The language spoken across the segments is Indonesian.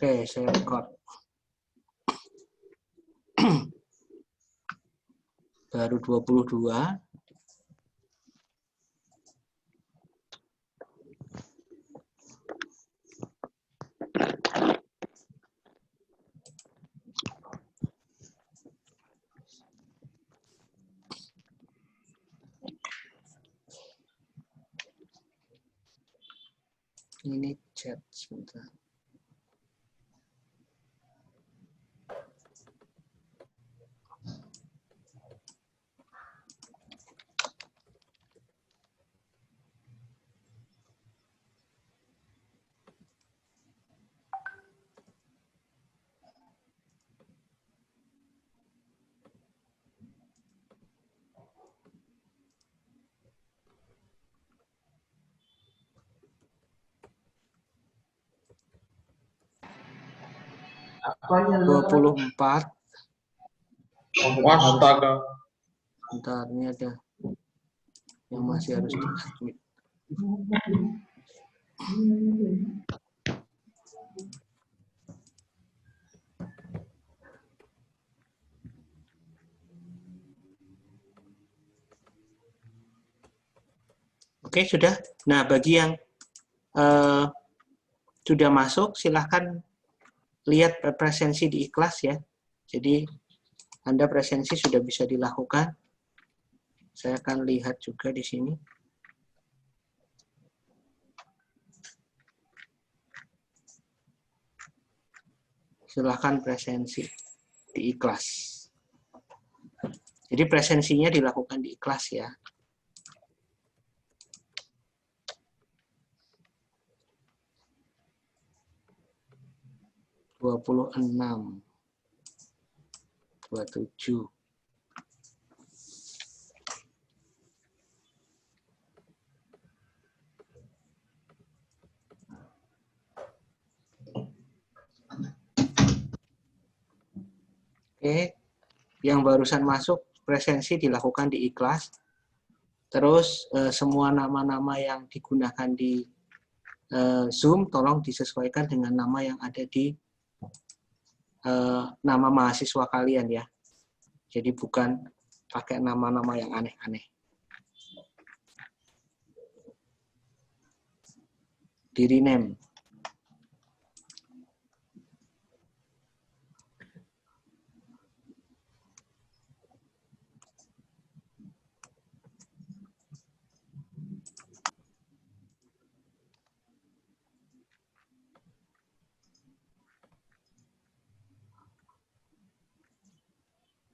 Oke, saya record. Baru 22. Ini chat sebentar. Apanya? 24. Astaga. Bentar, ini ada yang masih harus di-admit. Oke, sudah. Nah, bagi yang sudah masuk, silahkan lihat presensi di Ikhlas ya. Jadi, Anda presensi sudah bisa dilakukan. Saya akan lihat juga di sini. Silahkan presensi di Ikhlas. Jadi presensinya dilakukan di Ikhlas ya. Dua 27. Oke, yang barusan masuk presensi dilakukan di Ikhlas. Terus semua nama-nama yang digunakan di Zoom tolong disesuaikan dengan nama yang ada di nama mahasiswa kalian ya. Jadi bukan pakai nama-nama yang aneh-aneh. Di rename.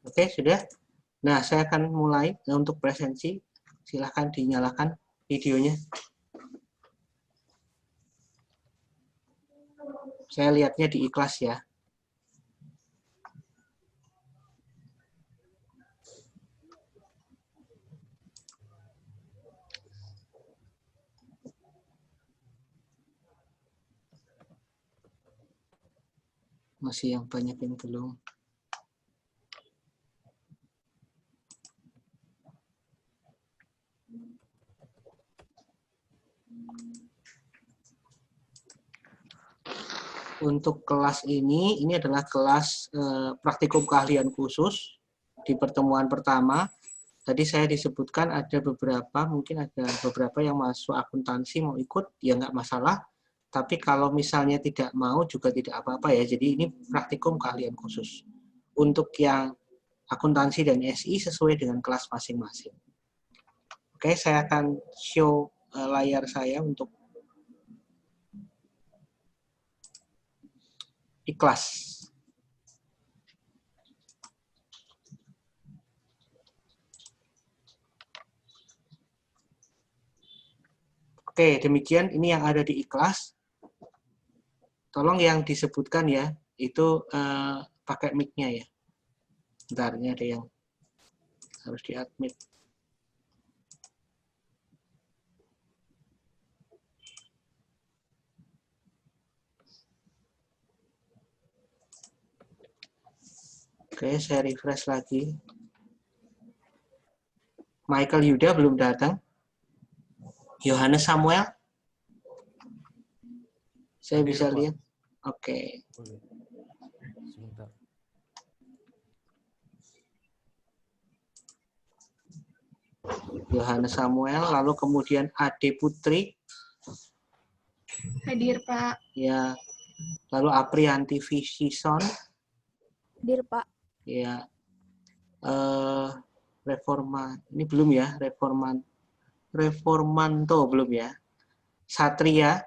Oke, sudah. Nah, saya akan mulai untuk presensi. Silahkan dinyalakan videonya. Saya lihatnya di Ikhlas ya. Masih yang banyak yang belum. Untuk kelas ini adalah kelas praktikum keahlian khusus di pertemuan pertama. Tadi saya disebutkan ada beberapa, mungkin ada beberapa yang masuk akuntansi mau ikut, ya nggak masalah. Tapi kalau misalnya tidak mau juga tidak apa-apa ya. Jadi ini praktikum keahlian khusus. Untuk yang akuntansi dan SI sesuai dengan kelas masing-masing. Oke, saya akan show layar saya untuk Ikhlas. Oke, demikian ini yang ada di Ikhlas. Tolong yang disebutkan ya, itu pakai mic-nya ya. Bentar, ini ada yang harus di-admit. Oke, saya refresh lagi. Michael Yuda belum datang. Yohanes Samuel. Saya bisa lihat. Oke. Sebentar. Yohanes Samuel, lalu kemudian Ade Putri. Hadir, Pak. Ya. Lalu Aprianti Visison. Hadir, Pak. Ya. Reforma. Ini belum ya, Reformanto belum ya. Satria.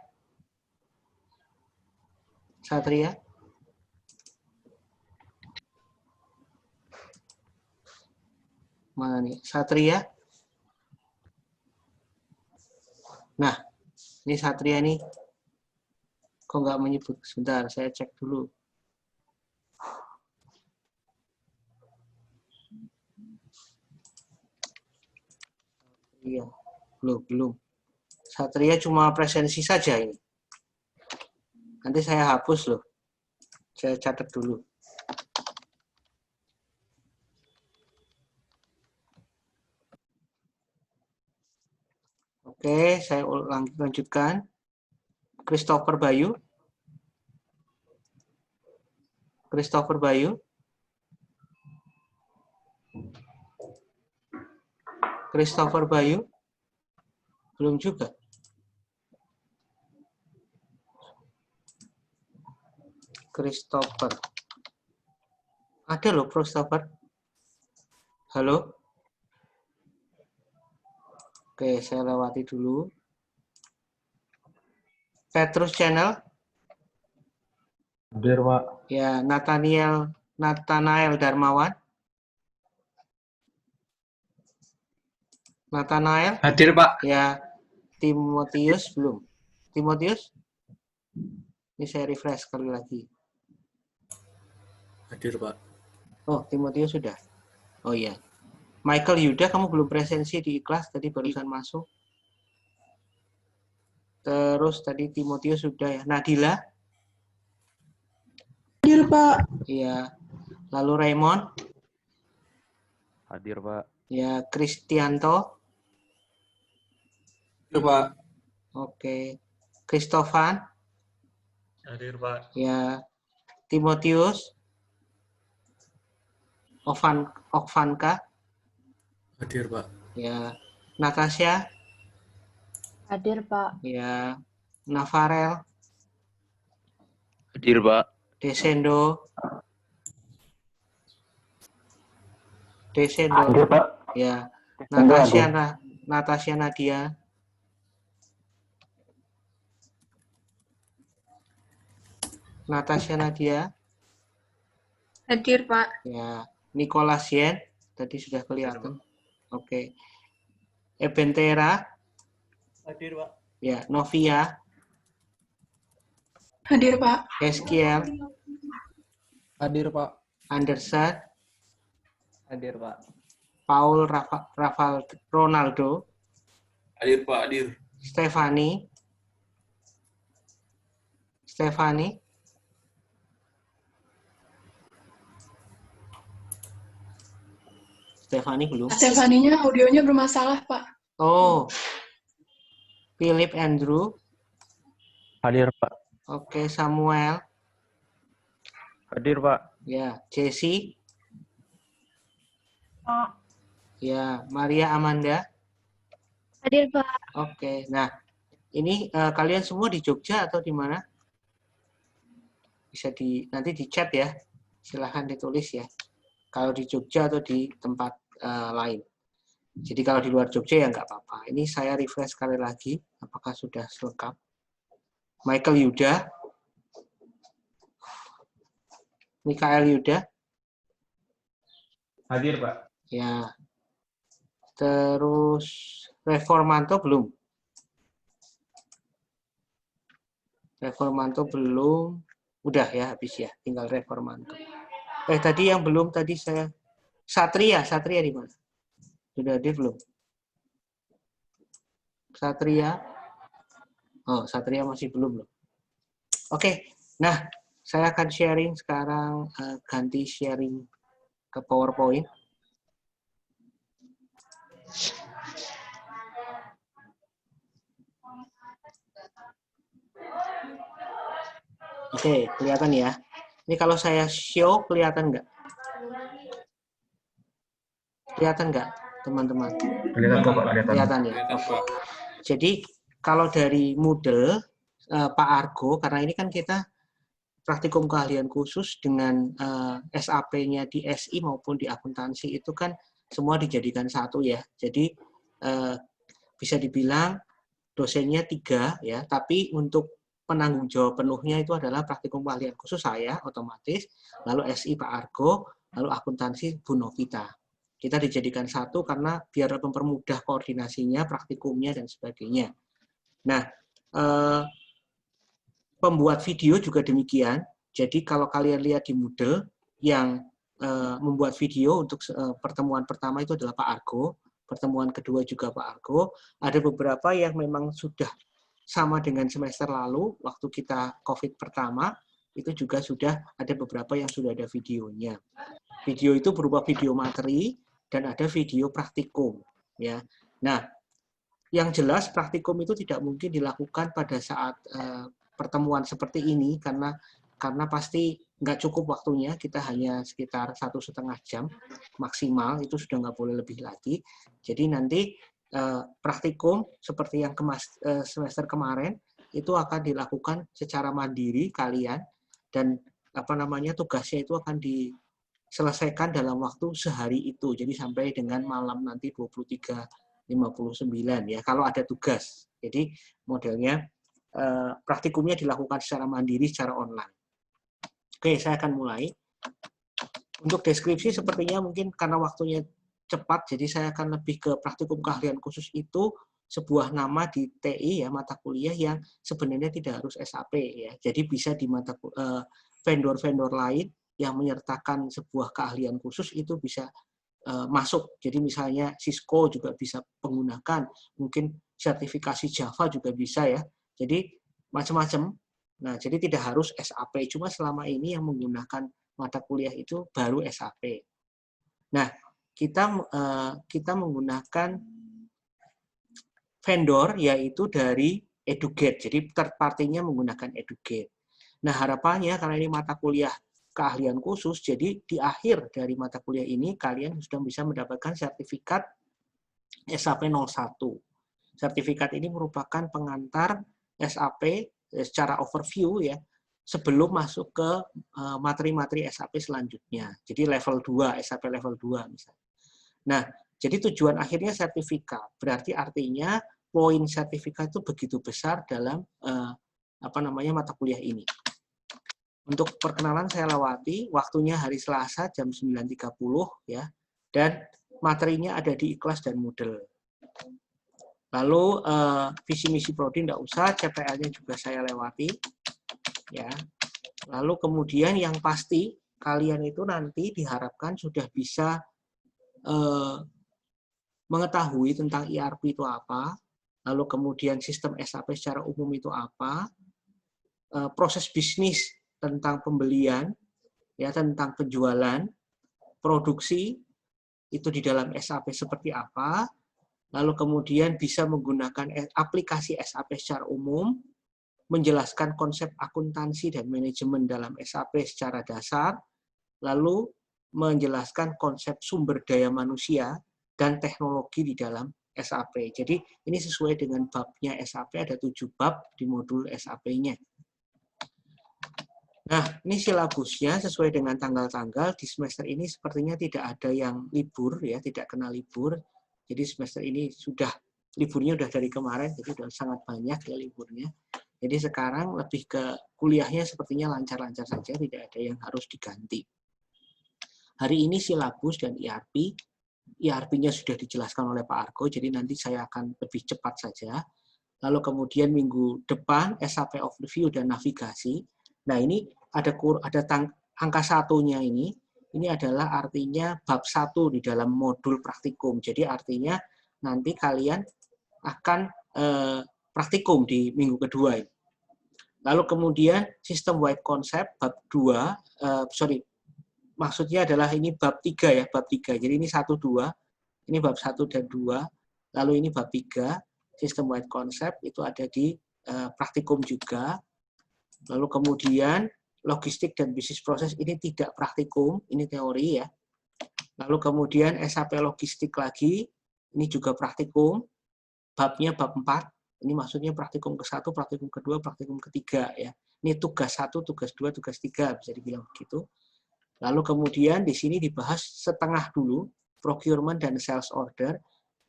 Mana nih? Satria. Nah, ini Satria nih. Kok nggak menyebut? Sebentar, saya cek dulu. Iya, belum. Satria cuma presensi saja ini. Nanti saya hapus loh. Saya catat dulu. Oke, saya lanjutkan. Christopher Bayu. Belum juga. Christopher. Ada loh Christopher. Halo. Oke, saya lewati dulu. Petrus Channel. Hadir, Pak. Ya, Nathanael Darmawan. Nathanael. Hadir, Pak. Ya, Timotius belum. Timotius? Ini saya refresh sekali lagi. Hadir, Pak. Oh, Timotius sudah. Oh iya. Michael Yuda, kamu belum presensi di kelas, tadi barusan masuk. Terus tadi Timotius sudah ya. Nadila? Hadir, Pak. Iya. Lalu Raymond? Hadir, Pak. Ya, Kristianto? Hadir, Pak. Oke. Kristofan? Hadir, Pak. Ya. Timotius? Okvanka? Hadir, Pak. Ya. Natasha? Hadir, Pak. Ya. Navarel? Hadir, Pak. Desendo? Hadir, Pak. Ya. Desendo Natasha Nadia? Natasha Nadia? Hadir, Pak. Ya. Nicholas Yen? Tadi sudah kelihatan. Oke. Ebentera? Hadir, Pak. Ya. Novia? Hadir, Pak. Eskiel? Hadir, Pak. Anderson? Hadir, Pak. Paul Ronaldo? Hadir, Pak. Hadir. Stefani? Stefani belum? Stefaninya audionya bermasalah, Pak. Oh. Philip Andrew? Hadir, Pak. Oke, Samuel? Hadir, Pak. Ya. Jesse? Ya. Maria Amanda? Hadir, Pak. Oke. Nah, ini kalian semua di Jogja atau di mana? Bisa nanti di chat ya. Silahkan ditulis ya. Kalau di Jogja atau di tempat lain. Jadi kalau di luar Jogja ya nggak apa-apa. Ini saya refresh sekali lagi. Apakah sudah lengkap? Michael Yuda. Mikael Yuda. Hadir, Pak. Ya. Terus Reformanto belum. Udah ya, habis ya. Tinggal Reformanto. Tadi yang belum tadi saya Satria di mana? Sudah hadir belum? Satria? Oh, Satria masih belum loh. Oke. Nah, saya akan sharing sekarang, ganti sharing ke PowerPoint. Oke, kelihatan ya. Ini kalau saya show, kelihatan nggak? Kelihatan nggak, teman-teman? Kelihatan Pak, kelihatan. Kelihatan ya. Kelihatan, Oke. Pak. Jadi kalau dari Moodle, Pak Argo, karena ini kan kita praktikum keahlian khusus dengan SAP-nya di SI maupun di akuntansi itu kan semua dijadikan satu ya. Jadi bisa dibilang dosennya 3 ya, tapi untuk penanggung jawab penuhnya itu adalah praktikum keahlian khusus saya otomatis, lalu SI Pak Argo, lalu akuntansi Bu Novita. Kita dijadikan satu karena biar mempermudah koordinasinya, praktikumnya dan sebagainya. Nah, pembuat video juga demikian. Jadi kalau kalian lihat di Moodle yang membuat video untuk pertemuan pertama itu adalah Pak Argo, pertemuan kedua juga Pak Argo. Ada beberapa yang memang sudah sama dengan semester lalu, waktu kita COVID pertama, itu juga sudah ada beberapa yang sudah ada videonya. Video itu berupa video materi dan ada video praktikum. Ya. Nah, yang jelas praktikum itu tidak mungkin dilakukan pada saat pertemuan seperti ini karena pasti nggak cukup waktunya, kita hanya sekitar 1,5 jam maksimal, itu sudah nggak boleh lebih lagi. Jadi nanti praktikum seperti yang semester kemarin itu akan dilakukan secara mandiri kalian dan tugasnya itu akan diselesaikan dalam waktu sehari itu. Jadi sampai dengan malam nanti 23.59 ya kalau ada tugas. Jadi modelnya praktikumnya dilakukan secara mandiri, secara online. Oke, saya akan mulai. Untuk deskripsi sepertinya mungkin karena waktunya cepat, jadi saya akan lebih ke praktikum keahlian khusus itu sebuah nama di TI ya, mata kuliah yang sebenarnya tidak harus SAP ya. Jadi bisa di mata vendor-vendor lain yang menyertakan sebuah keahlian khusus itu bisa masuk. Jadi misalnya Cisco juga bisa menggunakan, mungkin sertifikasi Java juga bisa ya. Jadi macam-macam. Nah, jadi tidak harus SAP, cuma selama ini yang menggunakan mata kuliah itu baru SAP. Nah, kita menggunakan vendor yaitu dari Edugate. Jadi third party-nya menggunakan Edugate. Nah, harapannya karena ini mata kuliah keahlian khusus, jadi di akhir dari mata kuliah ini kalian sudah bisa mendapatkan sertifikat SAP 01. Sertifikat ini merupakan pengantar SAP secara overview ya sebelum masuk ke materi-materi SAP selanjutnya. Jadi level 2, SAP level 2 misalnya. Nah, jadi tujuan akhirnya sertifikat. Berarti artinya poin sertifikat itu begitu besar dalam mata kuliah ini. Untuk perkenalan saya lewati, waktunya hari Selasa jam 9.30 ya. Dan materinya ada di Ikhlas dan Moodle. Lalu visi misi prodi tidak usah, CPL-nya juga saya lewati. Ya. Lalu kemudian yang pasti kalian itu nanti diharapkan sudah bisa mengetahui tentang ERP itu apa, lalu kemudian sistem SAP secara umum itu apa, proses bisnis tentang pembelian, ya tentang penjualan, produksi itu di dalam SAP seperti apa, lalu kemudian bisa menggunakan aplikasi SAP secara umum, menjelaskan konsep akuntansi dan manajemen dalam SAP secara dasar, lalu menjelaskan konsep sumber daya manusia dan teknologi di dalam SAP. Jadi ini sesuai dengan babnya SAP, ada 7 bab di modul SAP-nya. Nah, ini silabusnya sesuai dengan tanggal-tanggal. Di semester ini sepertinya tidak ada yang libur, ya, tidak kena libur. Jadi semester ini sudah liburnya sudah dari kemarin, jadi sudah sangat banyak ya liburnya. Jadi sekarang lebih ke kuliahnya sepertinya lancar-lancar saja, tidak ada yang harus diganti. Hari ini silabus dan ERP. ERP-nya sudah dijelaskan oleh Pak Argo, jadi nanti saya akan lebih cepat saja. Lalu kemudian minggu depan SAP Overview dan navigasi. Nah, ini ada angka satunya ini adalah artinya bab 1 di dalam modul praktikum. Jadi artinya nanti kalian akan praktikum di minggu kedua. Lalu kemudian sistem wide concept bab 2, maksudnya adalah ini bab 3 ya, bab 3. Jadi ini 1, 2, ini bab 1 dan 2, lalu ini bab 3, sistem wide concept itu ada di praktikum juga. Lalu kemudian logistik dan bisnis proses ini tidak praktikum, ini teori ya. Lalu kemudian SAP logistik lagi, ini juga praktikum, babnya bab 4, ini maksudnya praktikum ke-1, praktikum ke-2, praktikum ke-3 ya. Ini tugas 1, tugas 2, tugas 3 bisa dibilang begitu. Lalu kemudian di sini dibahas setengah dulu, procurement dan sales order.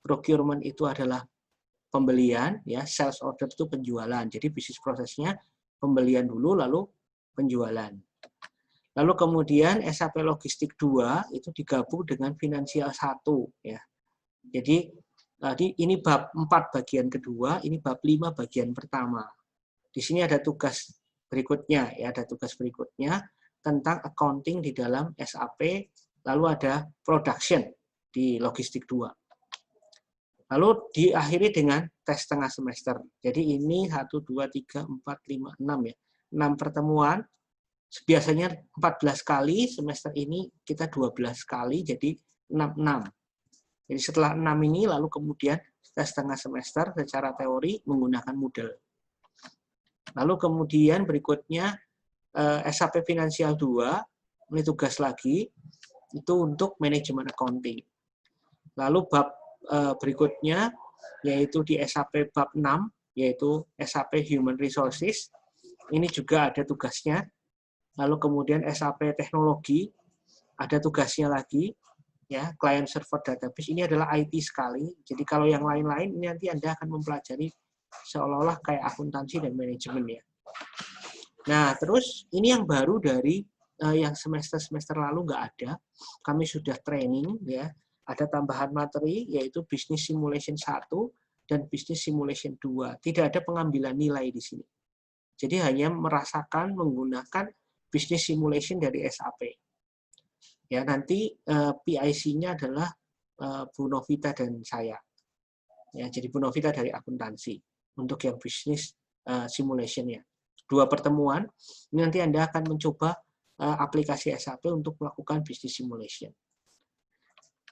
Procurement itu adalah pembelian, ya, sales order itu penjualan. Jadi bisnis prosesnya pembelian dulu, lalu penjualan. Lalu kemudian SAP Logistik 2 itu digabung dengan Finansial 1. Ya. Jadi tadi ini bab 4 bagian kedua, ini bab 5 bagian pertama. Di sini ada tugas berikutnya, ya, ada tugas berikutnya tentang accounting di dalam SAP, lalu ada production di Logistik 2. Lalu diakhiri dengan tes tengah semester. Jadi ini 1, 2, 3, 4, 5, 6 ya. 6 pertemuan, biasanya 14 kali, semester ini kita 12 kali, jadi 6. Jadi setelah 6 ini, lalu kemudian tes tengah semester secara teori menggunakan Moodle. Lalu kemudian berikutnya SAP Finansial 2, ini tugas lagi, itu untuk manajemen accounting. Lalu bab berikutnya, yaitu di SAP bab 6, yaitu SAP Human Resources, ini juga ada tugasnya. Lalu kemudian SAP Teknologi, ada tugasnya lagi, ya, Client Server Database, ini adalah IT sekali, jadi kalau yang lain-lain, ini nanti Anda akan mempelajari seolah-olah kayak akuntansi dan manajemen ya. Nah, terus ini yang baru dari yang semester-semester lalu nggak ada. Kami sudah training, ya. Ada tambahan materi, yaitu Business Simulation 1 dan Business Simulation 2. Tidak ada pengambilan nilai di sini. Jadi hanya merasakan menggunakan Business Simulation dari SAP. Ya, nanti PIC-nya adalah Bu Novita dan saya. Ya, jadi Bu Novita dari akuntansi untuk yang Business Simulation-nya. 2 pertemuan, ini nanti Anda akan mencoba aplikasi SAP untuk melakukan business simulation.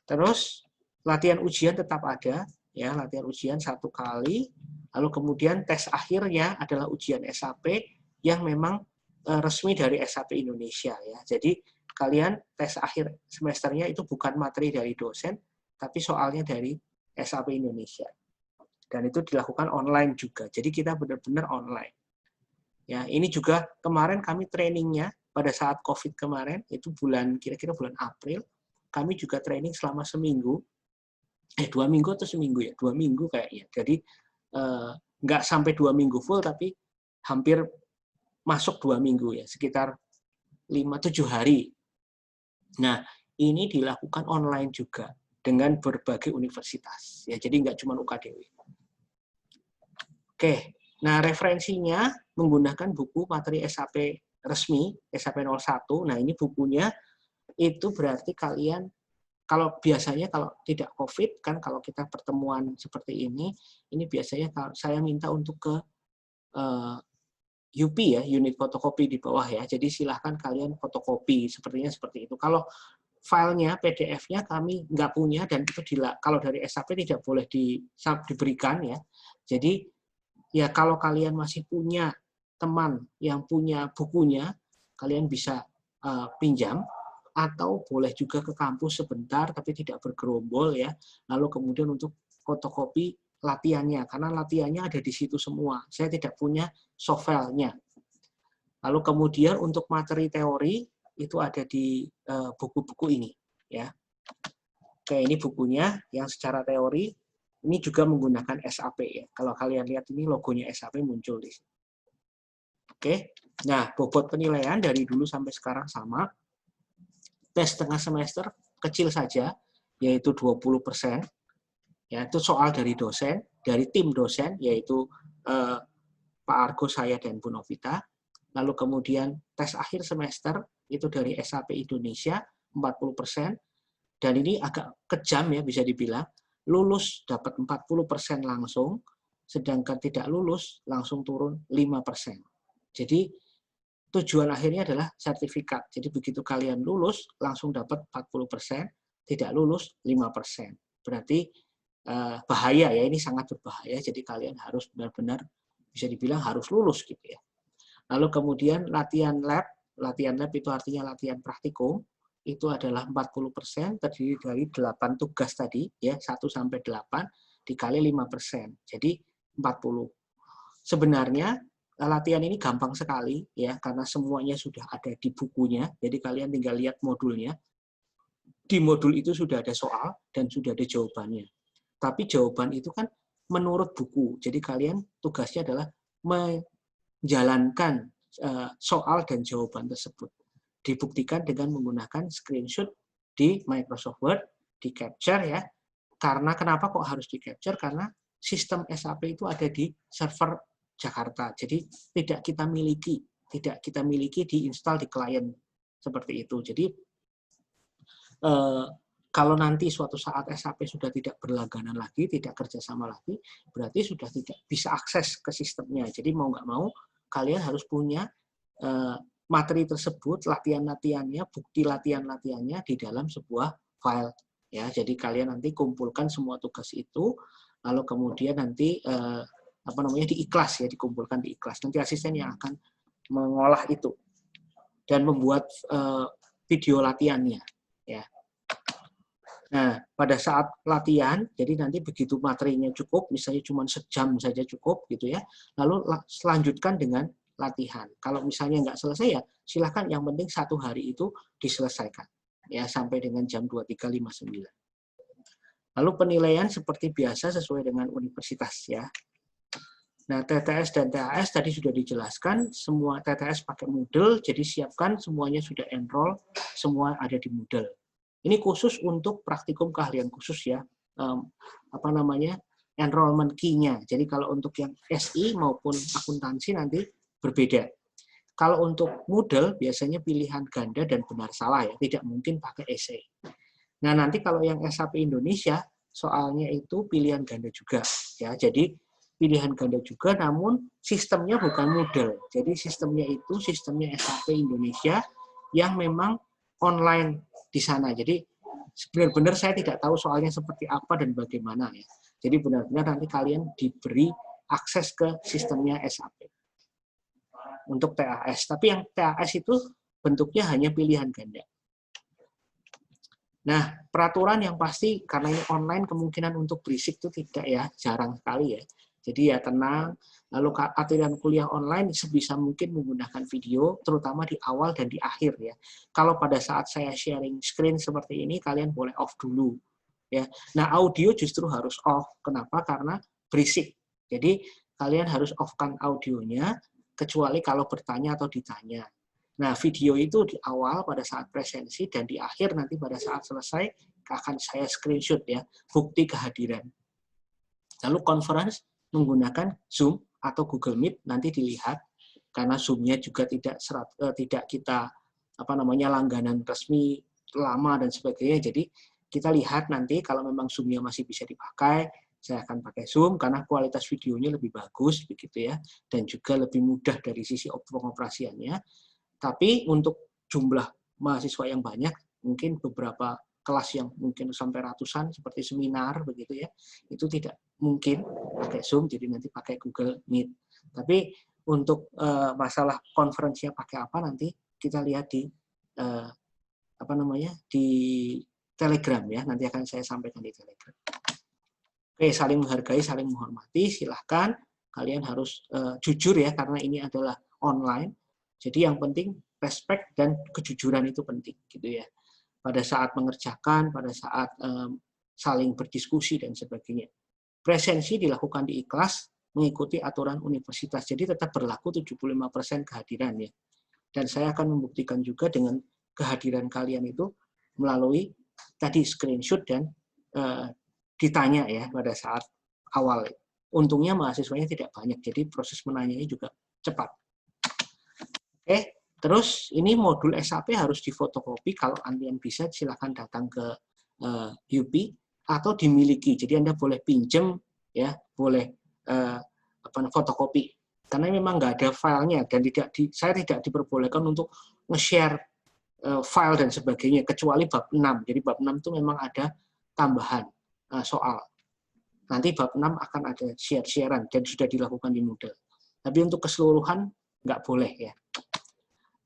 Terus, latihan ujian tetap ada, ya, latihan ujian 1 kali, lalu kemudian tes akhirnya adalah ujian SAP yang memang resmi dari SAP Indonesia. Ya. Jadi, kalian tes akhir semesternya itu bukan materi dari dosen, tapi soalnya dari SAP Indonesia. Dan itu dilakukan online juga, jadi kita benar-benar online. Ya, ini juga kemarin kami trainingnya pada saat COVID kemarin, itu kira-kira bulan April, kami juga training selama seminggu, 2 minggu atau seminggu ya, 2 minggu kayaknya. Jadi nggak sampai 2 minggu full, tapi hampir masuk 2 minggu ya, sekitar 5-7 hari. Nah, ini dilakukan online juga dengan berbagai universitas. Ya, jadi nggak cuma UKDW. Oke. Nah, referensinya menggunakan buku materi SAP resmi, SAP 01. Nah, ini bukunya, itu berarti kalian, kalau biasanya kalau tidak COVID, kan kalau kita pertemuan seperti ini biasanya saya minta untuk ke UP ya, unit fotokopi di bawah ya. Jadi silahkan kalian fotokopi, sepertinya seperti itu. Kalau filenya, PDF-nya kami nggak punya, dan itu kalau dari SAP tidak boleh diberikan ya. Jadi, ya, kalau kalian masih punya teman yang punya bukunya, kalian bisa pinjam, atau boleh juga ke kampus sebentar, tapi tidak bergerombol ya. Lalu kemudian untuk fotokopi latihannya, karena latihannya ada di situ semua. Saya tidak punya soft file-nya. Lalu kemudian untuk materi teori itu ada di buku-buku ini ya. Oke, ini bukunya yang secara teori. Ini juga menggunakan SAP ya. Kalau kalian lihat ini logonya SAP muncul di sini. Oke. Nah, bobot penilaian dari dulu sampai sekarang sama. Tes tengah semester kecil saja, yaitu 20%. Ya, itu soal dari dosen, dari tim dosen, yaitu Pak Argo, saya, dan Bu Novita. Lalu kemudian tes akhir semester itu dari SAP Indonesia 40%. Dan ini agak kejam ya, bisa dibilang. Lulus dapat 40% langsung, sedangkan tidak lulus langsung turun 5%. Jadi tujuan akhirnya adalah sertifikat. Jadi begitu kalian lulus langsung dapat 40%, tidak lulus 5%. Berarti bahaya ya, ini sangat berbahaya. Jadi kalian harus benar-benar bisa dibilang harus lulus gitu ya. Lalu kemudian latihan lab itu artinya latihan praktikum, itu adalah 40%, terdiri dari 8 tugas tadi, ya 1 sampai 8 dikali 5%, jadi 40. Sebenarnya latihan ini gampang sekali ya, karena semuanya sudah ada di bukunya, jadi kalian tinggal lihat modulnya. Di modul itu sudah ada soal dan sudah ada jawabannya. Tapi jawaban itu kan menurut buku, jadi kalian tugasnya adalah menjalankan soal dan jawaban tersebut. Dibuktikan dengan menggunakan screenshot di Microsoft Word, di capture ya. Karena kenapa kok harus di capture? Karena sistem SAP itu ada di server Jakarta. Jadi tidak kita miliki diinstal di klien seperti itu. Jadi kalau nanti suatu saat SAP sudah tidak berlangganan lagi, tidak kerjasama lagi, berarti sudah tidak bisa akses ke sistemnya. Jadi mau nggak mau kalian harus punya materi tersebut, latihan-latihannya, bukti latihan-latihannya di dalam sebuah file. Ya, jadi kalian nanti kumpulkan semua tugas itu, lalu kemudian nanti di iKlas ya, dikumpulkan di iKlas. Nanti asisten yang akan mengolah itu dan membuat video latihannya. Ya. Nah, pada saat latihan, jadi nanti begitu materinya cukup, misalnya cuma sejam saja cukup gitu ya, lalu selanjutkan dengan latihan. Kalau misalnya nggak selesai ya, silahkan, yang penting 1 hari itu diselesaikan. Ya, sampai dengan jam 23.59. Lalu penilaian seperti biasa sesuai dengan universitas ya. Nah, TTS dan TAS tadi sudah dijelaskan, semua TTS pakai Moodle, jadi siapkan semuanya sudah enroll, semua ada di Moodle. Ini khusus untuk praktikum keahlian khusus ya, enrollment key-nya. Jadi kalau untuk yang SI maupun akuntansi nanti berbeda. Kalau untuk Moodle biasanya pilihan ganda dan benar salah ya, tidak mungkin pakai essay. Nah, nanti kalau yang SAP Indonesia soalnya itu pilihan ganda juga ya. Jadi pilihan ganda juga, namun sistemnya bukan Moodle. Jadi sistemnya itu sistemnya SAP Indonesia yang memang online di sana. Jadi benar-benar saya tidak tahu soalnya seperti apa dan bagaimana ya. Jadi benar-benar nanti kalian diberi akses ke sistemnya SAP untuk TAS. Tapi yang TAS itu bentuknya hanya pilihan ganda. Nah, peraturan yang pasti karena ini online kemungkinan untuk berisik itu tidak ya, jarang sekali ya. Jadi ya tenang, lalu aturan kuliah online sebisa mungkin menggunakan video, terutama di awal dan di akhir ya. Kalau pada saat saya sharing screen seperti ini, kalian boleh off dulu. Ya. Nah, audio justru harus off. Kenapa? Karena berisik. Jadi kalian harus off-kan audionya, kecuali kalau bertanya atau ditanya. Nah, video itu di awal pada saat presensi dan di akhir nanti pada saat selesai akan saya screenshot ya, bukti kehadiran. Lalu conference menggunakan Zoom atau Google Meet nanti dilihat, karena Zoom-nya juga tidak kita langganan resmi lama dan sebagainya. Jadi kita lihat nanti kalau memang Zoom-nya masih bisa dipakai, saya akan pakai Zoom karena kualitas videonya lebih bagus begitu ya, dan juga lebih mudah dari sisi pengoperasiannya. Tapi untuk jumlah mahasiswa yang banyak, mungkin beberapa kelas yang mungkin sampai ratusan seperti seminar begitu ya, itu tidak mungkin pakai Zoom, jadi nanti pakai Google Meet. Tapi untuk masalah konferensinya pakai apa nanti kita lihat di di Telegram ya, nanti akan saya sampaikan di Telegram. Oke, saling menghargai, saling menghormati, silahkan kalian harus jujur ya, karena ini adalah online. Jadi yang penting respect dan kejujuran itu penting gitu ya. Pada saat mengerjakan, pada saat saling berdiskusi dan sebagainya. Presensi dilakukan di iKlas mengikuti aturan universitas. Jadi tetap berlaku 75% kehadiran ya. Dan saya akan membuktikan juga dengan kehadiran kalian itu melalui tadi screenshot dan ditanya ya pada saat awal. Untungnya mahasiswanya tidak banyak, jadi proses menanyanya juga cepat. Oke, terus ini modul SAP harus difotokopi. Kalau kalian bisa, silakan datang ke UP atau dimiliki. Jadi Anda boleh pinjam, ya, boleh fotokopi. Karena memang nggak ada filenya dan saya tidak diperbolehkan untuk nge-share file dan sebagainya kecuali bab 6. Jadi bab 6 itu memang ada tambahan soal. Nanti bab 6 akan ada share-sharean dan sudah dilakukan di Moodle. Tapi untuk keseluruhan nggak boleh ya.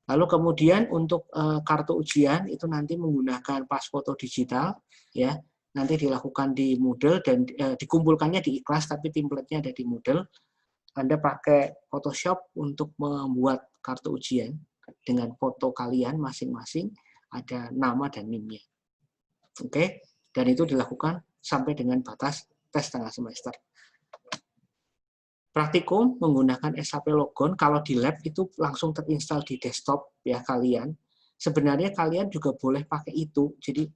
Lalu kemudian untuk kartu ujian itu nanti menggunakan pas foto digital ya, nanti dilakukan di Moodle dan dikumpulkannya di Ikhlas tapi template-nya ada di Moodle. Anda pakai Photoshop untuk membuat kartu ujian dengan foto kalian masing-masing, ada nama dan NIM-nya. Oke, dan itu dilakukan sampai dengan batas tes tengah semester. Praktikum menggunakan SAP Logon, kalau di lab itu langsung terinstall di desktop ya kalian. Sebenarnya kalian juga boleh pakai itu. Jadi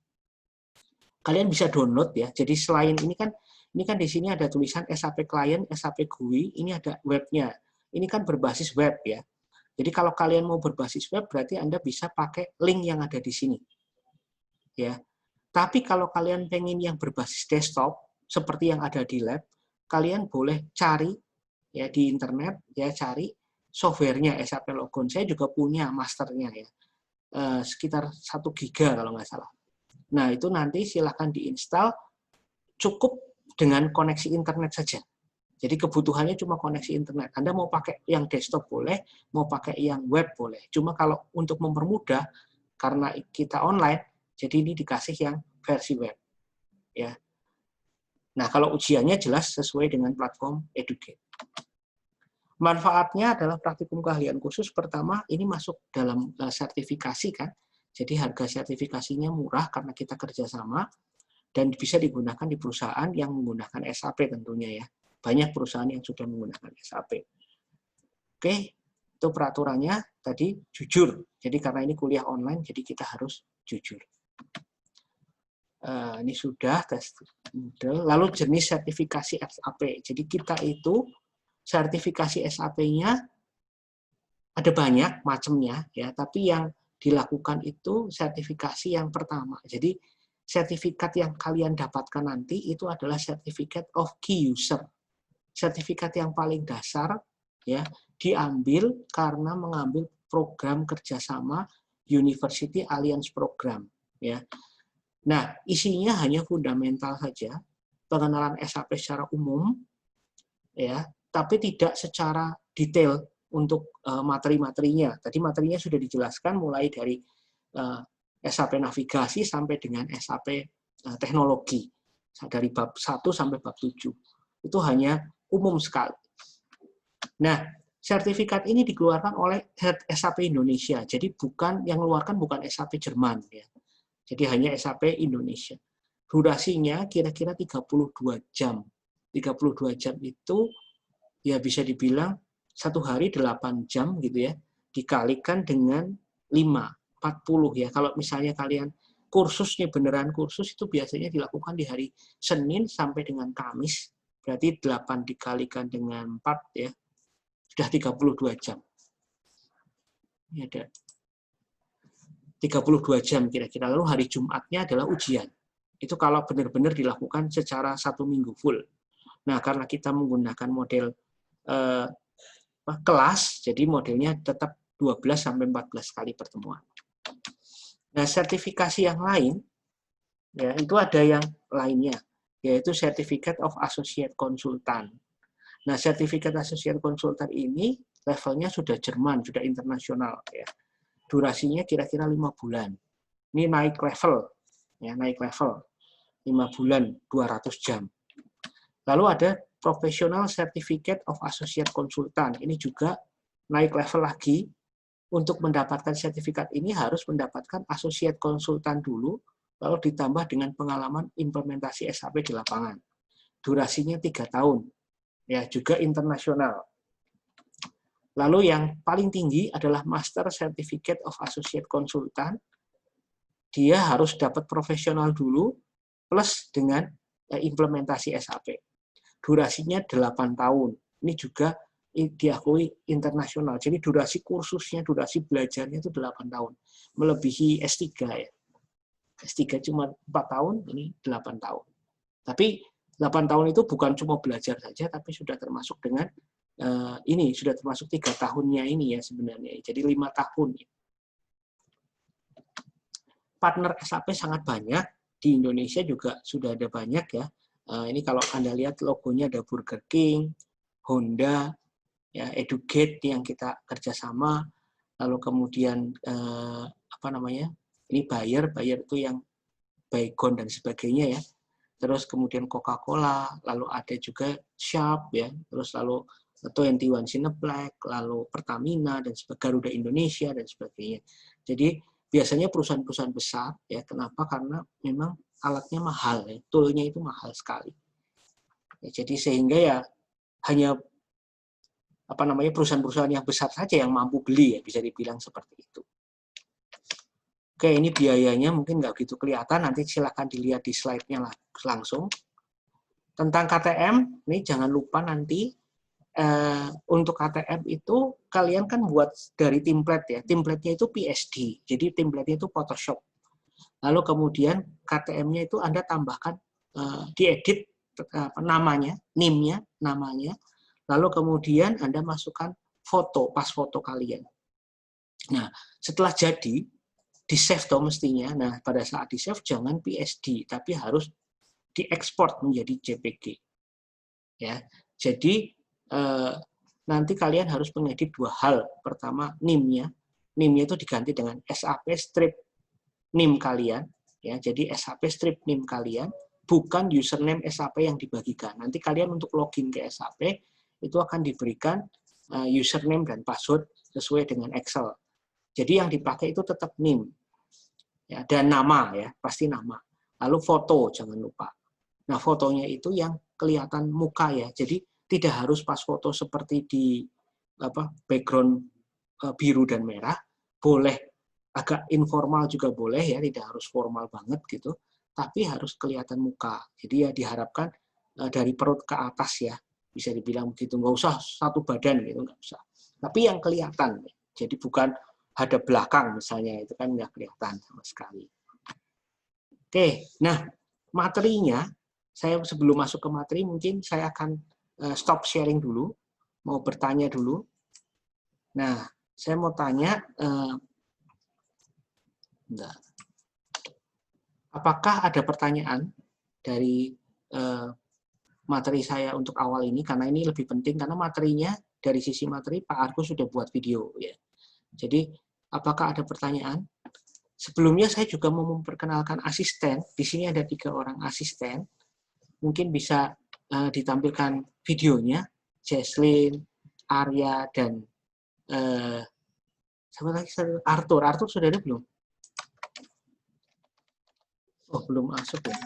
kalian bisa download ya. Jadi selain ini kan di sini ada tulisan SAP Client, SAP GUI, ini ada webnya. Ini kan berbasis web ya. Jadi kalau kalian mau berbasis web berarti Anda bisa pakai link yang ada di sini. Ya. Tapi kalau kalian pengen yang berbasis desktop seperti yang ada di lab, kalian boleh cari ya di internet ya, cari softwarenya SAP Logon. Saya juga punya masternya ya, sekitar 1 giga kalau nggak salah. Nah itu nanti silahkan diinstal, cukup dengan koneksi internet saja. Jadi kebutuhannya cuma koneksi internet. Anda mau pakai yang desktop boleh, mau pakai yang web boleh. Cuma kalau untuk mempermudah karena kita online, jadi ini dikasih yang versi web ya. Nah, kalau ujiannya jelas sesuai dengan platform Educate. Manfaatnya adalah praktikum keahlian khusus. Pertama, ini masuk dalam sertifikasi kan. Jadi harga sertifikasinya murah karena kita kerjasama dan bisa digunakan di perusahaan yang menggunakan SAP tentunya ya. Banyak perusahaan yang sudah menggunakan SAP. Oke, itu peraturannya tadi jujur. Jadi karena ini kuliah online, jadi kita harus jujur. Ini sudah tes Moodle. Lalu jenis sertifikasi SAP. Jadi kita itu sertifikasi SAP-nya ada banyak macamnya ya, tapi yang dilakukan itu sertifikasi yang pertama. Jadi sertifikat yang kalian dapatkan nanti itu adalah Certificate of Key User. Sertifikat yang paling dasar ya, diambil karena mengambil program kerjasama University Alliance Program ya. Nah, isinya hanya fundamental saja, pengenalan SAP secara umum, ya, tapi tidak secara detail untuk materi-materinya. Tadi materinya sudah dijelaskan mulai dari SAP navigasi sampai dengan SAP teknologi, dari bab 1 sampai bab 7. Itu hanya umum sekali. Nah, sertifikat ini dikeluarkan oleh SAP Indonesia, jadi bukan yang mengeluarkan bukan SAP Jerman, ya. Jadi hanya SAP Indonesia. Durasinya kira-kira 32 jam. 32 jam itu ya bisa dibilang 1 hari 8 jam gitu ya, dikalikan dengan 5, 40 ya. Kalau misalnya kalian kursusnya beneran kursus itu biasanya dilakukan di hari Senin sampai dengan Kamis. Berarti 8 dikalikan dengan 4 ya, sudah 32 jam. Ini ada 32 jam kira-kira. Lalu hari Jumatnya adalah ujian. Itu kalau benar-benar dilakukan secara 1 minggu full. Nah, karena kita menggunakan model kelas, jadi modelnya tetap 12-14 kali pertemuan. Nah, sertifikasi yang lain, ya itu ada yang lainnya, yaitu Certificate of Associate Consultant. Nah, Certificate Associate Consultant ini levelnya sudah Jerman, sudah internasional. Ya. Durasinya kira-kira 5 bulan. Ini naik level, ya naik level 5 bulan 200 jam. Lalu ada Professional Certificate of Associate Consultant. Ini juga naik level lagi. Untuk mendapatkan sertifikat ini harus mendapatkan Associate Consultant dulu, lalu ditambah dengan pengalaman implementasi SAP di lapangan. Durasinya 3 tahun. Ya, juga internasional. Lalu yang paling tinggi adalah Master Certificate of Associate Consultant. Dia harus dapat profesional dulu, plus dengan implementasi SAP. Durasinya 8 tahun. Ini juga diakui internasional. Jadi durasi kursusnya, durasi belajarnya itu 8 tahun. Melebihi S3 ya. S3 cuma 4 tahun, ini 8 tahun. Tapi 8 tahun itu bukan cuma belajar saja, tapi sudah termasuk dengan ini sudah termasuk 3 tahunnya ini ya sebenarnya. Jadi 5 tahun. Partner SAP sangat banyak. Di Indonesia juga sudah ada banyak ya. Ini kalau Anda lihat logonya ada Burger King, Honda, ya Educate yang kita kerjasama, lalu kemudian ini Bayer itu yang Baygon dan sebagainya ya. Terus kemudian Coca-Cola, lalu ada juga Sharp ya, terus lalu 21 Cineplex, lalu Pertamina dan Garuda Indonesia dan sebagainya. Jadi biasanya perusahaan-perusahaan besar ya, kenapa? Karena memang alatnya mahal ya, toolnya itu mahal sekali. Ya, jadi sehingga ya hanya perusahaan-perusahaan yang besar saja yang mampu beli ya, bisa dibilang seperti itu. Oke, ini biayanya mungkin nggak begitu kelihatan, nanti silakan dilihat di slide-nya langsung. Tentang KTM, ini jangan lupa nanti untuk KTM itu kalian kan buat dari template ya, template-nya itu PSD, jadi template-nya itu Photoshop. Lalu kemudian KTM-nya itu Anda tambahkan, diedit namanya, NIM-nya, namanya, lalu kemudian Anda masukkan foto, pas foto kalian. Nah, setelah jadi, di-save toh mestinya. Nah, pada saat di-save jangan PSD, tapi harus diekspor menjadi JPG. Ya. Jadi nanti kalian harus mengedit dua hal. Pertama, NIM-nya. NIM-nya itu diganti dengan SAP strip NIM kalian, ya. Jadi SAP strip NIM kalian, bukan username SAP yang dibagikan. Nanti kalian untuk login ke SAP itu akan diberikan username dan password sesuai dengan Excel. Jadi yang dipakai itu tetap NIM. Ya, dan nama ya, pasti nama. Lalu foto jangan lupa. Nah, fotonya itu yang kelihatan muka ya. Jadi tidak harus pas foto seperti di background biru dan merah. Boleh agak informal juga boleh ya, tidak harus formal banget gitu. Tapi harus kelihatan muka. Jadi ya diharapkan dari perut ke atas ya. Bisa dibilang begitu, nggak usah satu badan gitu, nggak usah. Tapi yang kelihatan. Jadi bukan hadap belakang misalnya, itu kan nggak kelihatan sama sekali. Oke, nah materinya, saya sebelum masuk ke materi mungkin saya akan stop sharing dulu, mau bertanya dulu. Nah, saya mau tanya, apakah ada pertanyaan dari materi saya untuk awal ini, karena ini lebih penting, karena materinya dari sisi materi Pak Argo sudah buat video ya. Jadi apakah ada pertanyaan? Sebelumnya saya juga mau memperkenalkan asisten. Di sini ada 3 orang asisten. Mungkin bisa ditampilkan videonya. Jesslyn, Arya, dan siapa lagi? Arthur. Arthur sudah ada belum? Oh, belum masuk ya?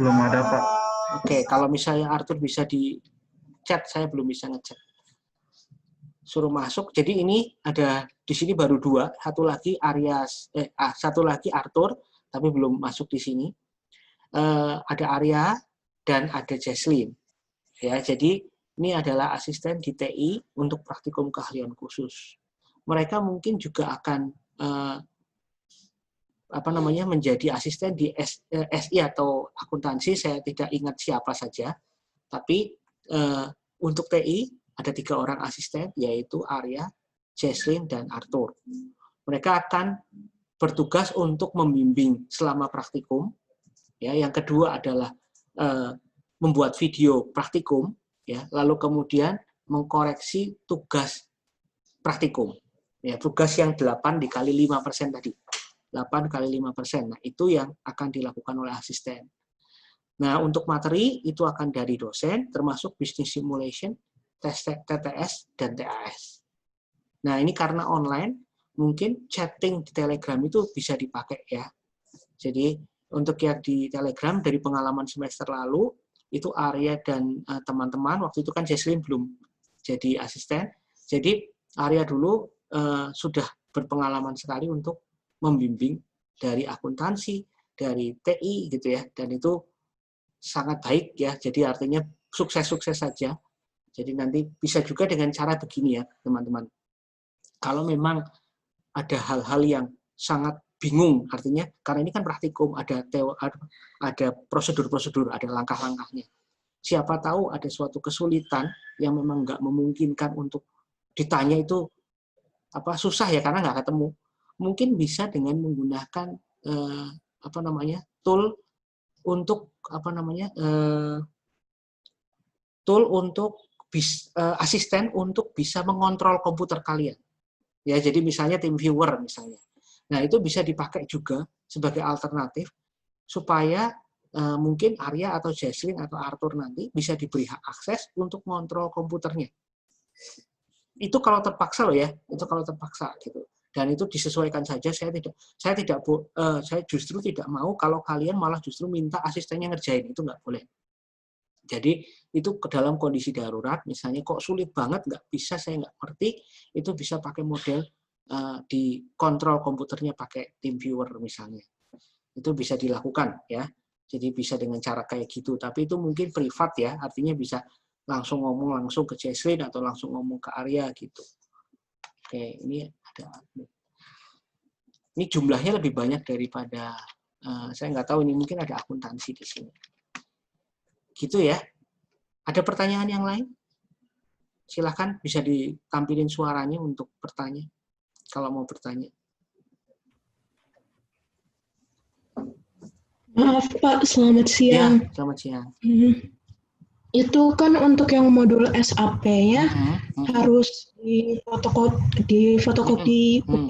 Belum ada, Pak. Oke, kalau misalnya Arthur bisa di chat, saya belum bisa ngechat. Suruh masuk. Jadi ini ada di sini baru 2, satu lagi satu lagi Arthur, tapi belum masuk di sini. Ada Arya dan ada Jesslyn. Ya, jadi ini adalah asisten di TI untuk praktikum keahlian khusus. Mereka mungkin juga akan menjadi asisten di SI atau akuntansi. Saya tidak ingat siapa saja. Tapi untuk TI ada 3 orang asisten, yaitu Arya, Jesslyn, dan Arthur. Mereka akan bertugas untuk membimbing selama praktikum. Ya, yang kedua adalah membuat video praktikum, ya, lalu kemudian mengkoreksi tugas praktikum. Ya, tugas yang 8 dikali 5% tadi. 8 kali 5%. Nah, itu yang akan dilakukan oleh asisten. Nah, untuk materi itu akan dari dosen, termasuk business simulation, TTS, dan TAS. Nah, ini karena online, mungkin chatting di Telegram itu bisa dipakai ya. Jadi, untuk yang di Telegram, dari pengalaman semester lalu, itu Arya dan teman-teman, waktu itu kan Jesslyn belum jadi asisten, jadi Arya dulu sudah berpengalaman sekali untuk membimbing dari akuntansi, dari TI gitu ya, dan itu sangat baik ya, jadi artinya sukses-sukses saja. Jadi nanti bisa juga dengan cara begini ya, teman-teman. Kalau memang ada hal-hal yang sangat bingung, artinya karena ini kan praktikum, ada prosedur-prosedur, ada langkah-langkahnya. Siapa tahu ada suatu kesulitan yang memang nggak memungkinkan untuk ditanya itu susah ya karena nggak ketemu. Mungkin bisa dengan menggunakan tool untuk tool untuk asisten untuk bisa mengontrol komputer kalian. Ya, jadi misalnya TeamViewer misalnya. Nah, itu bisa dipakai juga sebagai alternatif supaya mungkin Arya atau Jesslyn atau Arthur nanti bisa diberi hak akses untuk mengontrol komputernya. Itu kalau terpaksa loh ya, itu kalau terpaksa gitu. Dan itu disesuaikan saja. Saya justru tidak mau kalau kalian malah justru minta asistennya ngerjain, itu nggak boleh. Jadi itu ke dalam kondisi darurat, misalnya kok sulit banget, nggak bisa, saya nggak ngerti, itu bisa pakai model di kontrol komputernya pakai TeamViewer misalnya. Itu bisa dilakukan ya. Jadi bisa dengan cara kayak gitu. Tapi itu mungkin privat ya, artinya bisa langsung ngomong langsung ke Jesslyn atau langsung ngomong ke Arya gitu. Oke, ini ada. Ini jumlahnya lebih banyak daripada saya nggak tahu, ini mungkin ada akuntansi di sini. Gitu ya. Ada pertanyaan yang lain? Silahkan bisa ditampilin suaranya untuk bertanya. Kalau mau bertanya. Maaf Pak, selamat siang. Ya, selamat siang. Itu kan untuk yang modul SAP-nya harus difotokopi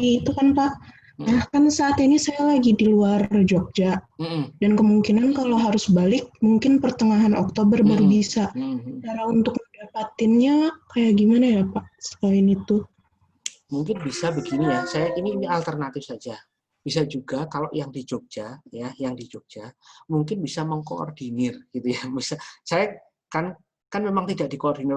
itu kan Pak. Nah, kan saat ini saya lagi di luar Jogja. Dan kemungkinan kalau harus balik mungkin pertengahan Oktober baru bisa. Cara untuk mendapatinnya kayak gimana ya Pak selain itu? Mungkin bisa begini ya. Ini alternatif saja. Bisa juga kalau yang di Jogja ya, mungkin bisa mengkoordinir gitu ya. Saya kan memang tidak dikoordinir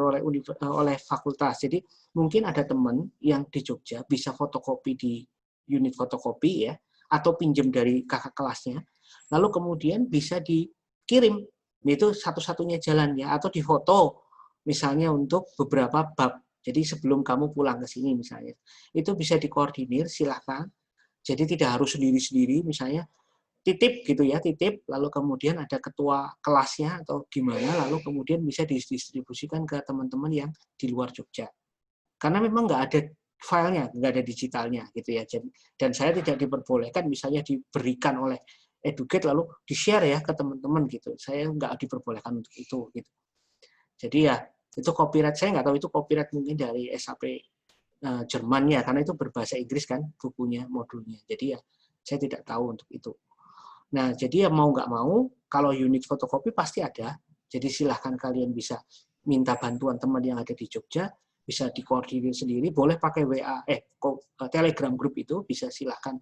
oleh fakultas. Jadi mungkin ada teman yang di Jogja bisa fotokopi di unit fotokopi ya, atau pinjam dari kakak kelasnya. Lalu kemudian bisa dikirim. Itu satu-satunya jalan ya, atau difoto misalnya untuk beberapa bab. Jadi sebelum kamu pulang ke sini misalnya. Itu bisa dikoordinir, silakan. Jadi tidak harus sendiri-sendiri, misalnya titip gitu ya, titip, lalu kemudian ada ketua kelasnya atau gimana, lalu kemudian bisa didistribusikan ke teman-teman yang di luar Jogja. Karena memang nggak ada filenya, nggak ada digitalnya gitu ya. Dan saya tidak diperbolehkan misalnya diberikan oleh Educate lalu di-share ya ke teman-teman gitu. Saya nggak diperbolehkan untuk itu gitu. Jadi ya itu copyright, saya nggak tahu itu copyright mungkin dari SAP Jermannya, karena itu berbahasa Inggris kan bukunya, modulnya. Jadi ya saya tidak tahu untuk itu. Nah, jadi ya mau nggak mau, kalau unit fotokopi pasti ada. Jadi silahkan kalian bisa minta bantuan teman yang ada di Jogja, bisa dikoordinir sendiri, boleh pakai Telegram group itu, bisa silahkan